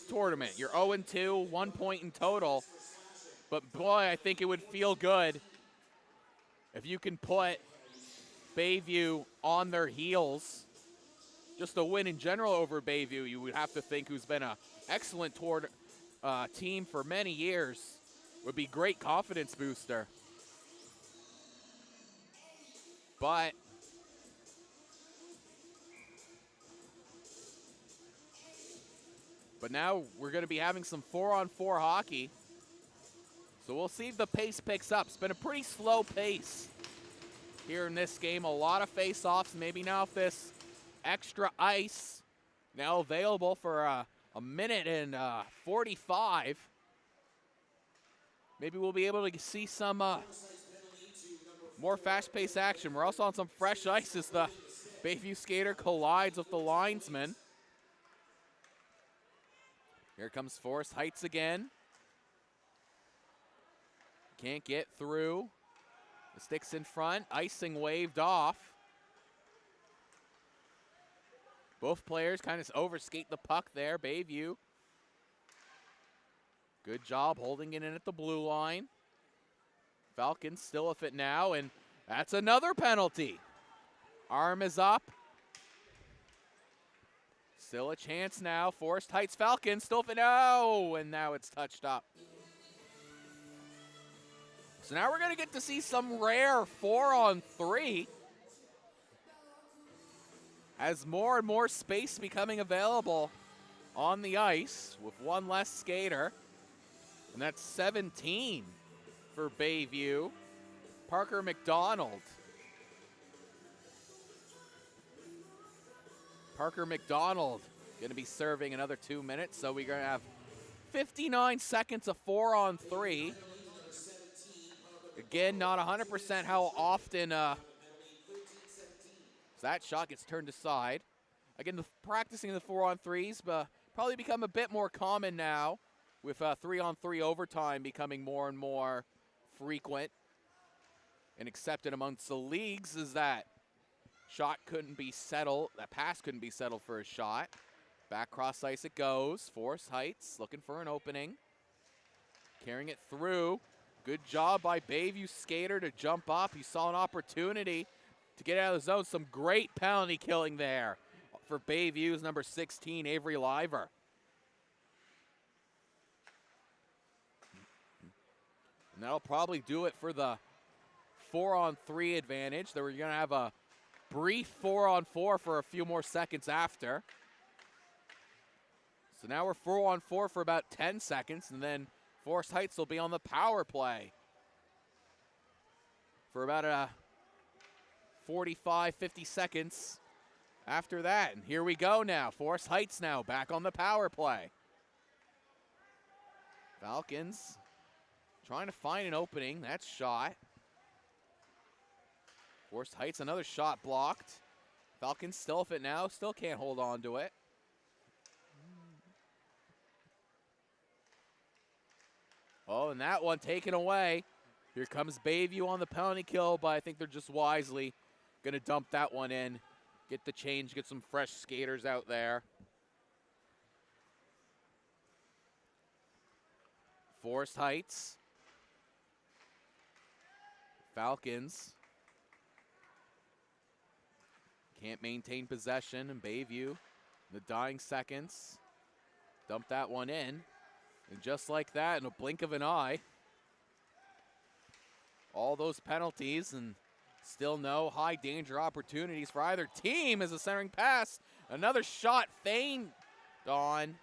tournament. You're 0-2, 1 point in total. But boy, I think it would feel good if you can put Bayview on their heels. Just a win in general over Bayview, you would have to think, who's been an excellent team for many years, would be great confidence booster. But now we're going to be having some 4-on-4 hockey. So we'll see if the pace picks up. It's been a pretty slow pace here in this game. A lot of face-offs. Maybe now if this extra ice now available for a minute and 45, maybe we'll be able to see some more fast-paced action. We're also on some fresh ice as the Bayview skater collides with the linesman. Here comes Forest Heights again. Can't get through. The stick's in front. Icing waved off. Both players kind of overskate the puck there. Bayview. Good job holding it in at the blue line. Falcons still with it now, and that's another penalty. Arm is up. Still a chance now. Forest Heights Falcons still fit. No, and now it's touched up. So now we're going to get to see some rare 4-on-3 as more and more space becoming available on the ice with one less skater. And that's 17 for Bayview. Parker McDonald. Parker McDonald going to be serving another 2 minutes, so we're going to have 59 seconds of 4-on-3. Again, not 100% how often that shot gets turned aside. Again, practicing the 4-on-3s, but probably become a bit more common now with 3-on-3 overtime becoming more and more frequent and accepted amongst the leagues, as that shot couldn't be settled. That pass couldn't be settled for a shot. Back cross ice it goes. Forest Heights looking for an opening. Carrying it through. Good job by Bayview skater to jump up. He saw an opportunity to get out of the zone. Some great penalty killing there for Bayview's number 16, Avery Liver. And that'll probably do it for the 4-on-3 advantage. They were going to have a brief 4-on-4 for a few more seconds after. So now we're 4-on-4 for about 10 seconds, and then Forest Heights will be on the power play for about 45, 50 seconds after that. And here we go now. Forest Heights now back on the power play. Falcons trying to find an opening. That's shot. Forest Heights, another shot blocked. Falcons still with it now. Still can't hold on to it. Oh, and that one taken away. Here comes Bayview on the penalty kill, but I think they're just wisely going to dump that one in. Get the change, get some fresh skaters out there. Forest Heights. Falcons can't maintain possession, and Bayview, the dying seconds, dump that one in. And just like that, in a blink of an eye, all those penalties and still no high danger opportunities for either team as a centering pass. Another shot feigned on.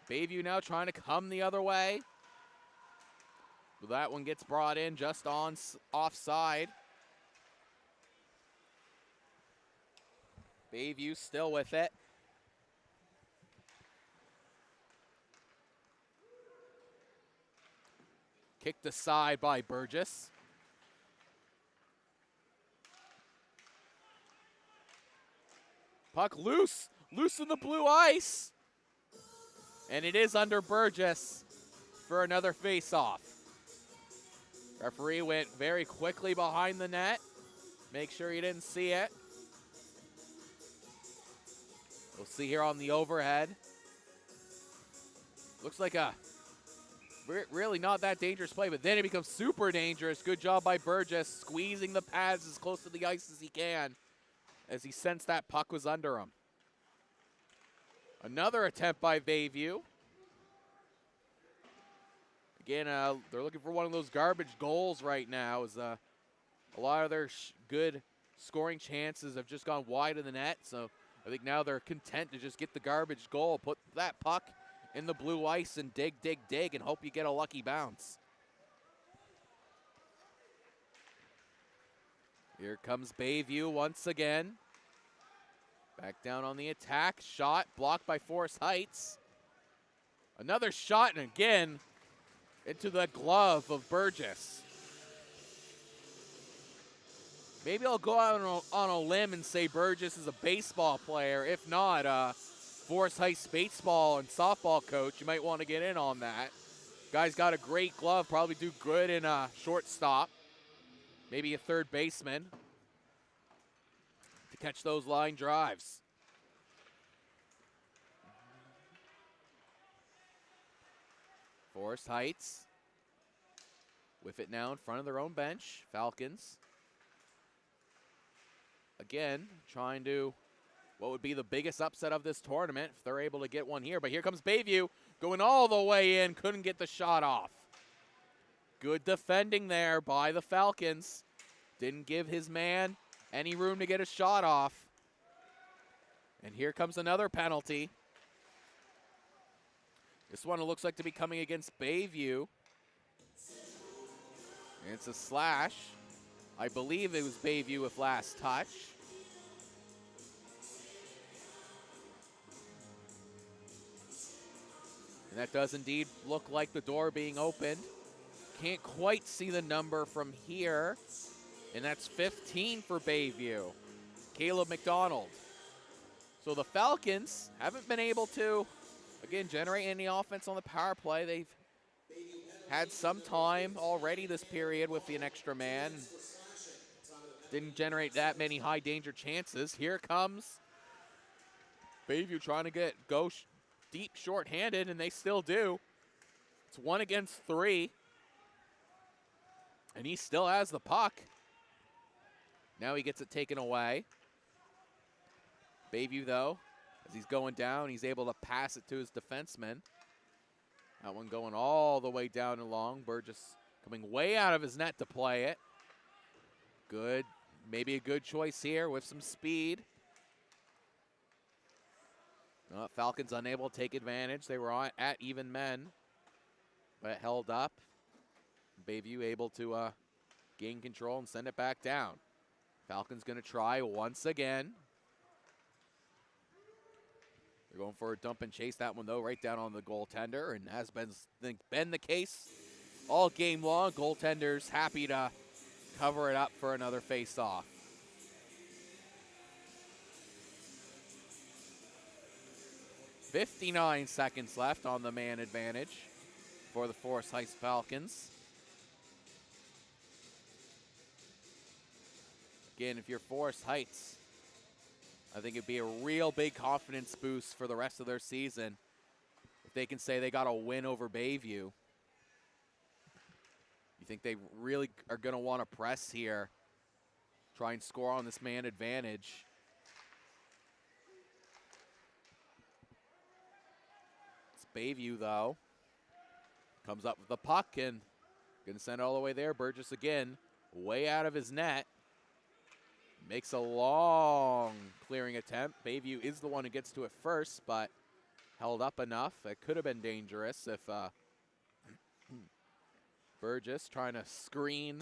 Bayview now trying to come the other way. But that one gets brought in just on offside. Bayview still with it. Kicked aside by Burgess. Puck loose, loose in the blue ice. And it is under Burgess for another face-off. Referee went very quickly behind the net. Make sure he didn't see it. We'll see here on the overhead. Looks like a really not that dangerous play, but then it becomes super dangerous. Good job by Burgess, squeezing the pads as close to the ice as he can as he sensed that puck was under him. Another attempt by Bayview. Again, they're looking for one of those garbage goals right now, as a lot of their good scoring chances have just gone wide of the net. So I think now they're content to just get the garbage goal, put that puck in the blue ice and dig, dig, dig, and hope you get a lucky bounce. Here comes Bayview once again. Back down on the attack. Shot blocked by Forest Heights. Another shot, and again into the glove of Burgess. Maybe I'll go out on a limb and say Burgess is a baseball player. If not, Forest Heights baseball and softball coach, you might want to get in on that. Guy's got a great glove, probably do good in a shortstop, maybe a third baseman to catch those line drives. Forest Heights with it now in front of their own bench. Falcons again trying to what would be the biggest upset of this tournament if they're able to get one here. But here comes Bayview going all the way in, couldn't get the shot off. Good defending there by the Falcons. Didn't give his man any room to get a shot off. And here comes another penalty. This one looks like to be coming against Bayview. And it's a slash. I believe it was Bayview with last touch. And that does indeed look like the door being opened. Can't quite see the number from here. And that's 15 for Bayview. Caleb McDonald. So the Falcons haven't been able to, again, generate any offense on the power play. They've had some time already this period with an extra man. didn't generate that many high danger chances. Here comes Bayview trying to go deep short-handed, and they still do. It's 1 against 3. And he still has the puck. Now he gets it taken away. Bayview, though, as he's going down, he's able to pass it to his defenseman. That one going all the way down and long. Burgess coming way out of his net to play it. Good, maybe a good choice here with some speed. Falcons unable to take advantage. They were at even men, but held up. Bayview able to gain control and send it back down. Falcons going to try once again. They're going for a dump and chase. That one, though, right down on the goaltender, and has been the case all game long. Goaltenders happy to cover it up for another face-off. .59 seconds left on the man advantage for the Forest Heights Falcons. Again, if you're Forest Heights, I think it'd be a real big confidence boost for the rest of their season if they can say they got a win over Bayview. You think they really are going to want to press here, try and score on this man advantage. It's Bayview, though. Comes up with the puck and going to send it all the way there. Burgess again, way out of his net. Makes a long clearing attempt. Bayview is the one who gets to it first, but held up enough. It could have been dangerous if Burgess trying to screen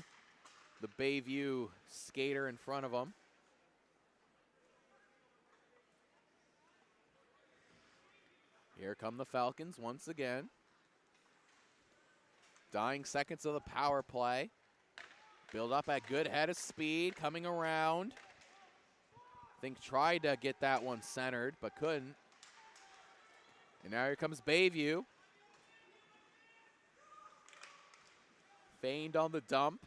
the Bayview skater in front of him. Here come the Falcons once again. Dying seconds of the power play. Build up at good head of speed, coming around. I think tried to get that one centered, but couldn't. And now here comes Bayview. Feigned on the dump.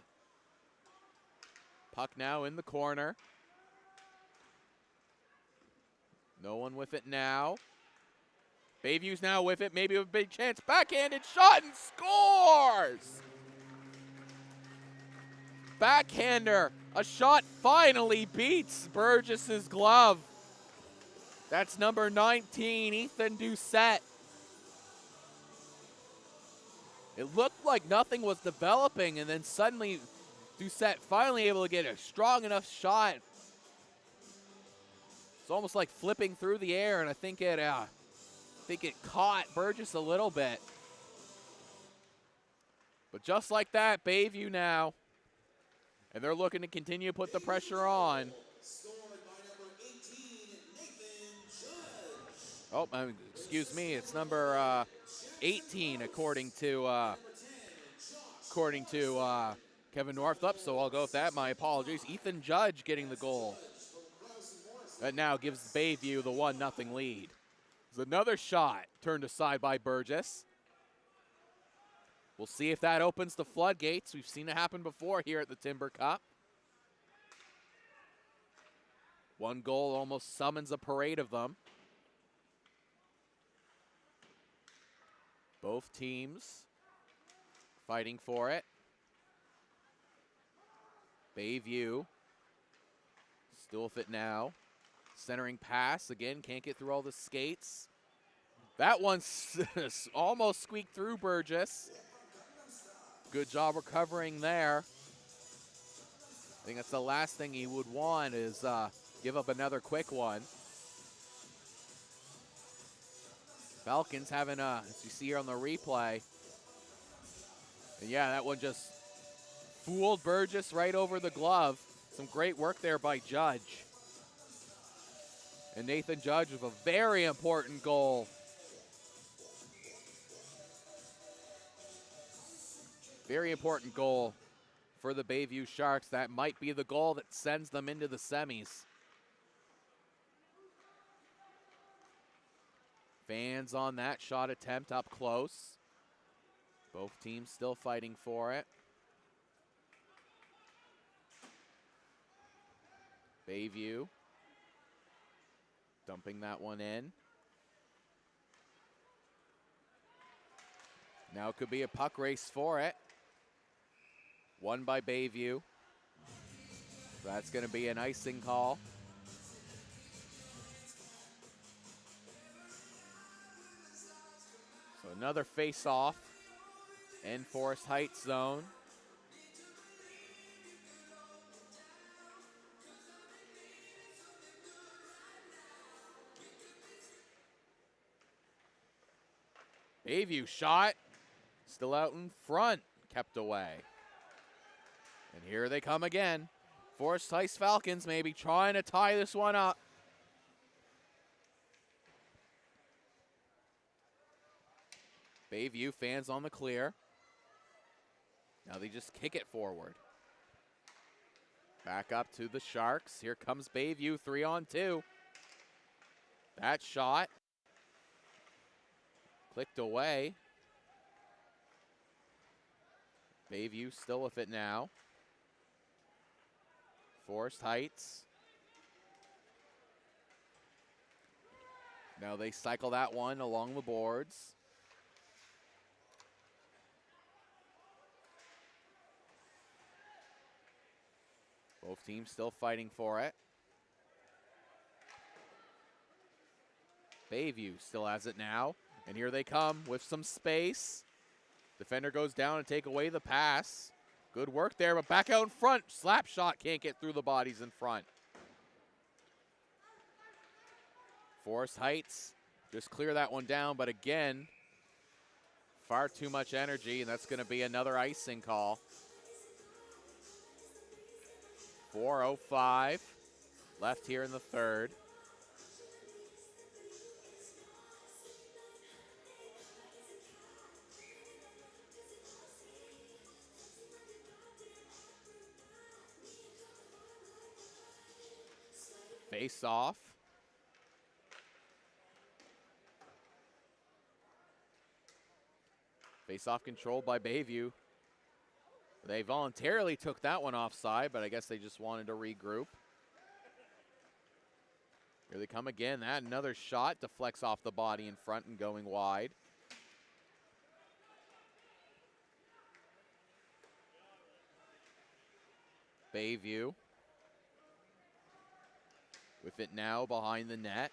Puck now in the corner. No one with it now. Bayview's now with it, maybe with a big chance. Backhanded shot and scores! Backhander, a shot finally beats Burgess's glove. That's number 19, Ethan Doucette. It looked like nothing was developing, and then suddenly Doucette finally able to get a strong enough shot. It's almost like flipping through the air, and I think it caught Burgess a little bit. But just like that, Bayview now. And they're looking to continue to put the pressure on. Oh, excuse me, it's number 18 according to Kevin Northup, so I'll go with that. My apologies. Ethan Judge getting the goal. That now gives Bayview the 1-0 lead. There's another shot turned aside by Burgess. We'll see if that opens the floodgates. We've seen it happen before here at the Timber Cup. One goal almost summons a parade of them. Both teams fighting for it. Bayview still with it now. Centering pass, again, can't get through all the skates. That one almost squeaked through Burgess. Good job recovering there. I think that's the last thing he would want is give up another quick one. Falcons having as you see here on the replay. And yeah, that one just fooled Burgess right over the glove. Some great work there by Judge. And Nathan Judge with a very important goal. Very important goal for the Bayview Sharks. That might be the goal that sends them into the semis. Fans on that shot attempt up close. Both teams still fighting for it. Bayview dumping that one in. Now it could be a puck race for it. Won by Bayview. That's going to be an icing call. So another face-off in Forest Heights zone. Bayview shot, still out in front, kept away. And here they come again. Forest Heights Falcons maybe trying to tie this one up. Bayview fans on the clear. Now they just kick it forward. Back up to the Sharks. Here comes Bayview, 3-on-2. That shot clicked away. Bayview still with it now. Forest Heights. Now they cycle that one along the boards. Both teams still fighting for it. Bayview still has it now. And here they come with some space. Defender goes down and take away the pass. Good work there, but back out in front. Slap shot can't get through the bodies in front. Forest Heights just clear that one down, but again, far too much energy, and that's going to be another icing call. 4:05 left here in the third. Face off. Face off controlled by Bayview. They voluntarily took that one offside, but I guess they just wanted to regroup. Here they come again. That another shot deflects off the body in front and going wide. Bayview with it now behind the net.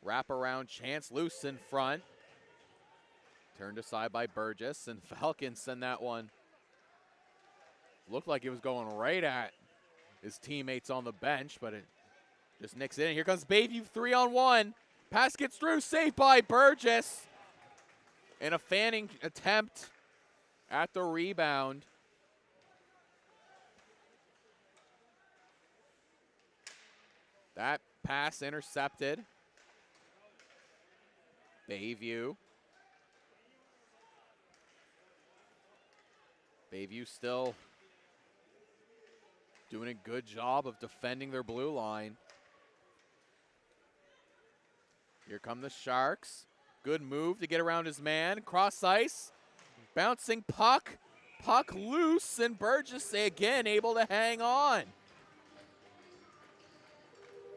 Wraparound chance, loose in front. Turned aside by Burgess, and Falcons send that one. Looked like it was going right at his teammates on the bench, but it just nicks in. Here comes Bayview, 3-on-1. Pass gets through, saved by Burgess. And a fanning attempt at the rebound. That pass intercepted. Bayview. Bayview still doing a good job of defending their blue line. Here come the Sharks. Good move to get around his man. Cross ice. Bouncing puck. Puck loose, and Burgess again able to hang on.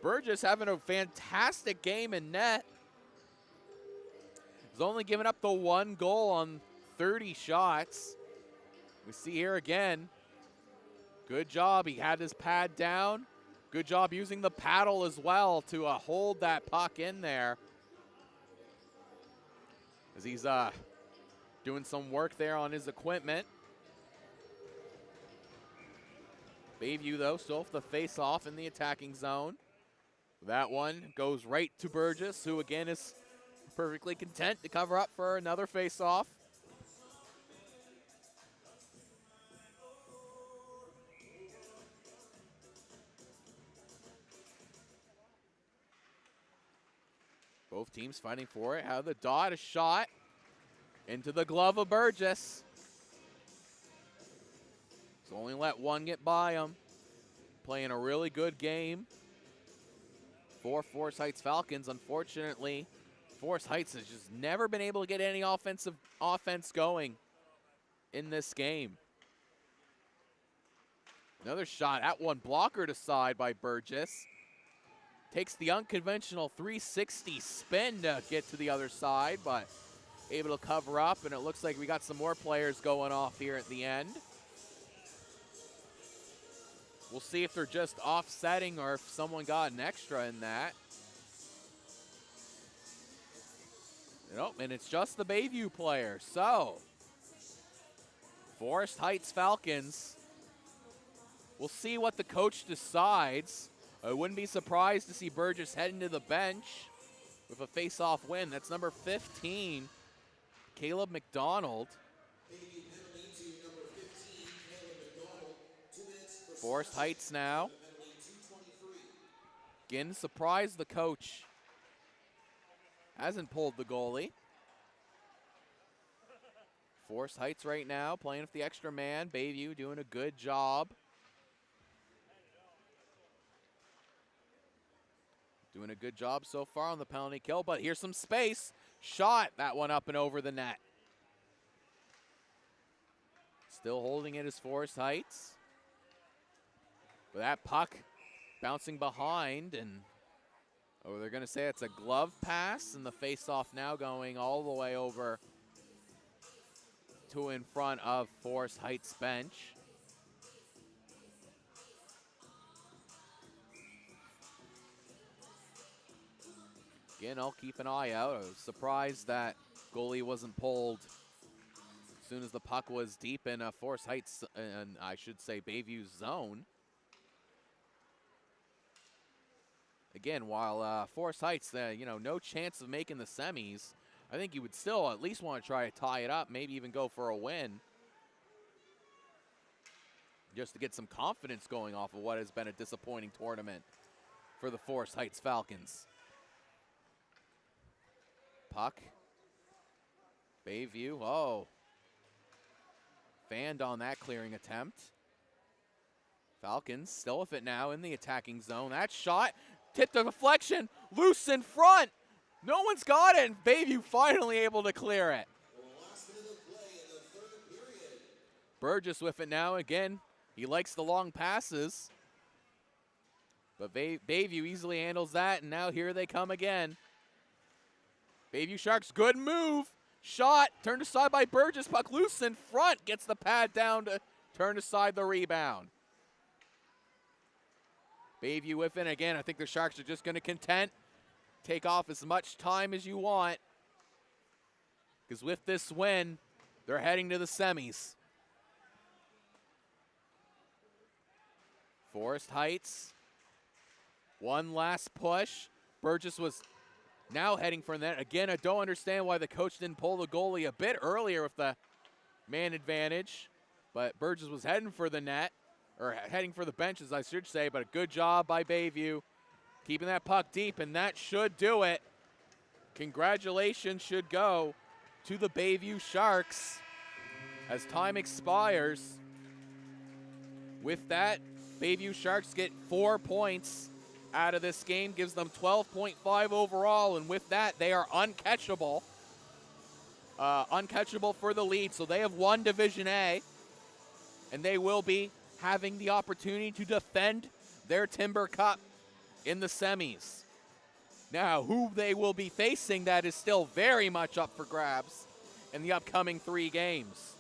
Burgess having a fantastic game in net. He's only given up the 1 goal on 30 shots. We see here again. Good job. He had his pad down. Good job using the paddle as well to hold that puck in there. As he's doing some work there on his equipment. Bayview, though, still with the face-off in the attacking zone. That one goes right to Burgess, who again is perfectly content to cover up for another face-off. Both teams fighting for it. Out of the dot, a shot into the glove of Burgess. He's only let one get by him. Playing a really good game for Forest Heights Falcons. Unfortunately, Forest Heights has just never been able to get any offense going in this game. Another shot at one, blockered aside by Burgess. Takes the unconventional 360 spin to get to the other side, but able to cover up, and it looks like we got some more players going off here at the end. We'll see if they're just offsetting or if someone got an extra in that. Nope, and it's just the Bayview player. So, Forest Heights Falcons. We'll see what the coach decides. I wouldn't be surprised to see Burgess heading to the bench with a face-off win. That's number 15, Caleb McDonald. Forest Heights now. Again, surprised the coach hasn't pulled the goalie. Forest Heights right now playing with the extra man. Bayview doing a good job. Doing a good job so far on the penalty kill, but here's some space. Shot that one up and over the net. Still holding it is Forest Heights. But that puck bouncing behind, and they're going to say it's a glove pass, and the face-off now going all the way over to in front of Forest Heights bench. Again, I'll keep an eye out. I was surprised that goalie wasn't pulled as soon as the puck was deep in Forest Heights, and I should say Bayview's zone. Again, while Forest Heights, no chance of making the semis, I think you would still at least want to try to tie it up, maybe even go for a win, just to get some confidence going off of what has been a disappointing tournament for the Forest Heights Falcons. Puck. Bayview, fanned on that clearing attempt. Falcons still with it now in the attacking zone. That shot, tipped the deflection, loose in front. No one's got it, and Bayview finally able to clear it. Burgess with it now again. He likes the long passes. But Bayview easily handles that, and now here they come again. Bayview Sharks, good move. Shot, turned aside by Burgess. Puck loose in front. Gets the pad down to turn aside the rebound. Bayview with it again. I think the Sharks are just going to take off as much time as you want. Because with this win, they're heading to the semis. Forest Heights. One last push. Burgess was now heading for that. Again, I don't understand why the coach didn't pull the goalie a bit earlier with the man advantage. But Burgess was heading for the net, or heading for the benches, I should say. But a good job by Bayview, keeping that puck deep, and that should do it. Congratulations should go to the Bayview Sharks as time expires. With that, Bayview Sharks get 4 points out of this game, gives them 12.5 overall, and with that, they are uncatchable. Uncatchable for the lead, so they have won Division A, and they will be having the opportunity to defend their Timber Cup in the semis. Now, who they will be facing, that is still very much up for grabs in the upcoming 3 games.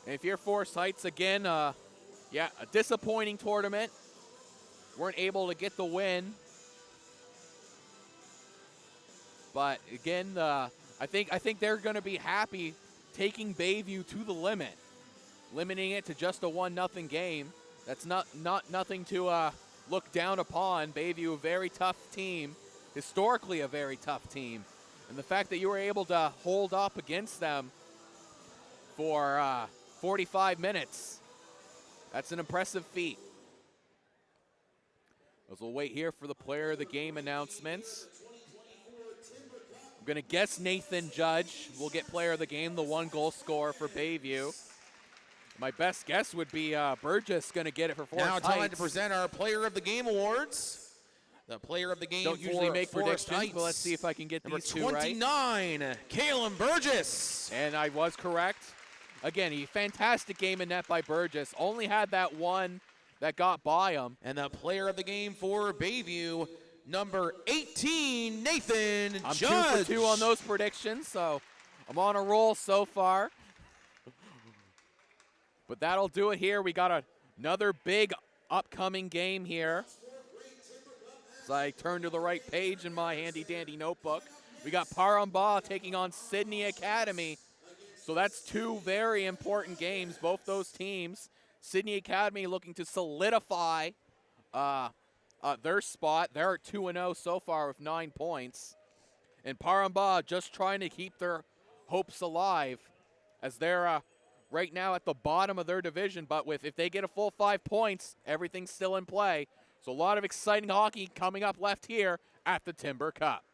And if you're Forest Heights, again, a disappointing tournament. Weren't able to get the win. But again, I think they're going to be happy taking Bayview to the limit, limiting it to just a 1-0 game. That's not nothing to look down upon. Bayview, a very tough team, historically a very tough team, and the fact that you were able to hold up against them for 45 minutes, that's an impressive feat. As we'll wait here for the player of the game announcements. I'm going to guess Nathan Judge will get player of the game, the 1-goal scorer for Bayview. My best guess would be Burgess going to get it for Forest Heights. Now time to present our player of the game awards. The player of the game don't usually make Forest predictions, Heights. but let's see if I can get Number these two right. 29, Caleb Burgess. And I was correct. Again, a fantastic game in net by Burgess. Only had that that got by them. And the player of the game for Bayview, number 18, Nathan I'm Judge. 2 for 2 on those predictions, so I'm on a roll so far. But that'll do it here. We got another big upcoming game here. As I turn to the right page in my handy-dandy notebook, we got Paramba taking on Sydney Academy. So that's 2 very important games, both those teams. Sydney Academy looking to solidify their spot. They're 2-0 so far with 9 points. And Paramba just trying to keep their hopes alive as they're right now at the bottom of their division. But if they get a full 5 points, everything's still in play. So a lot of exciting hockey coming up left here at the Timber Cup.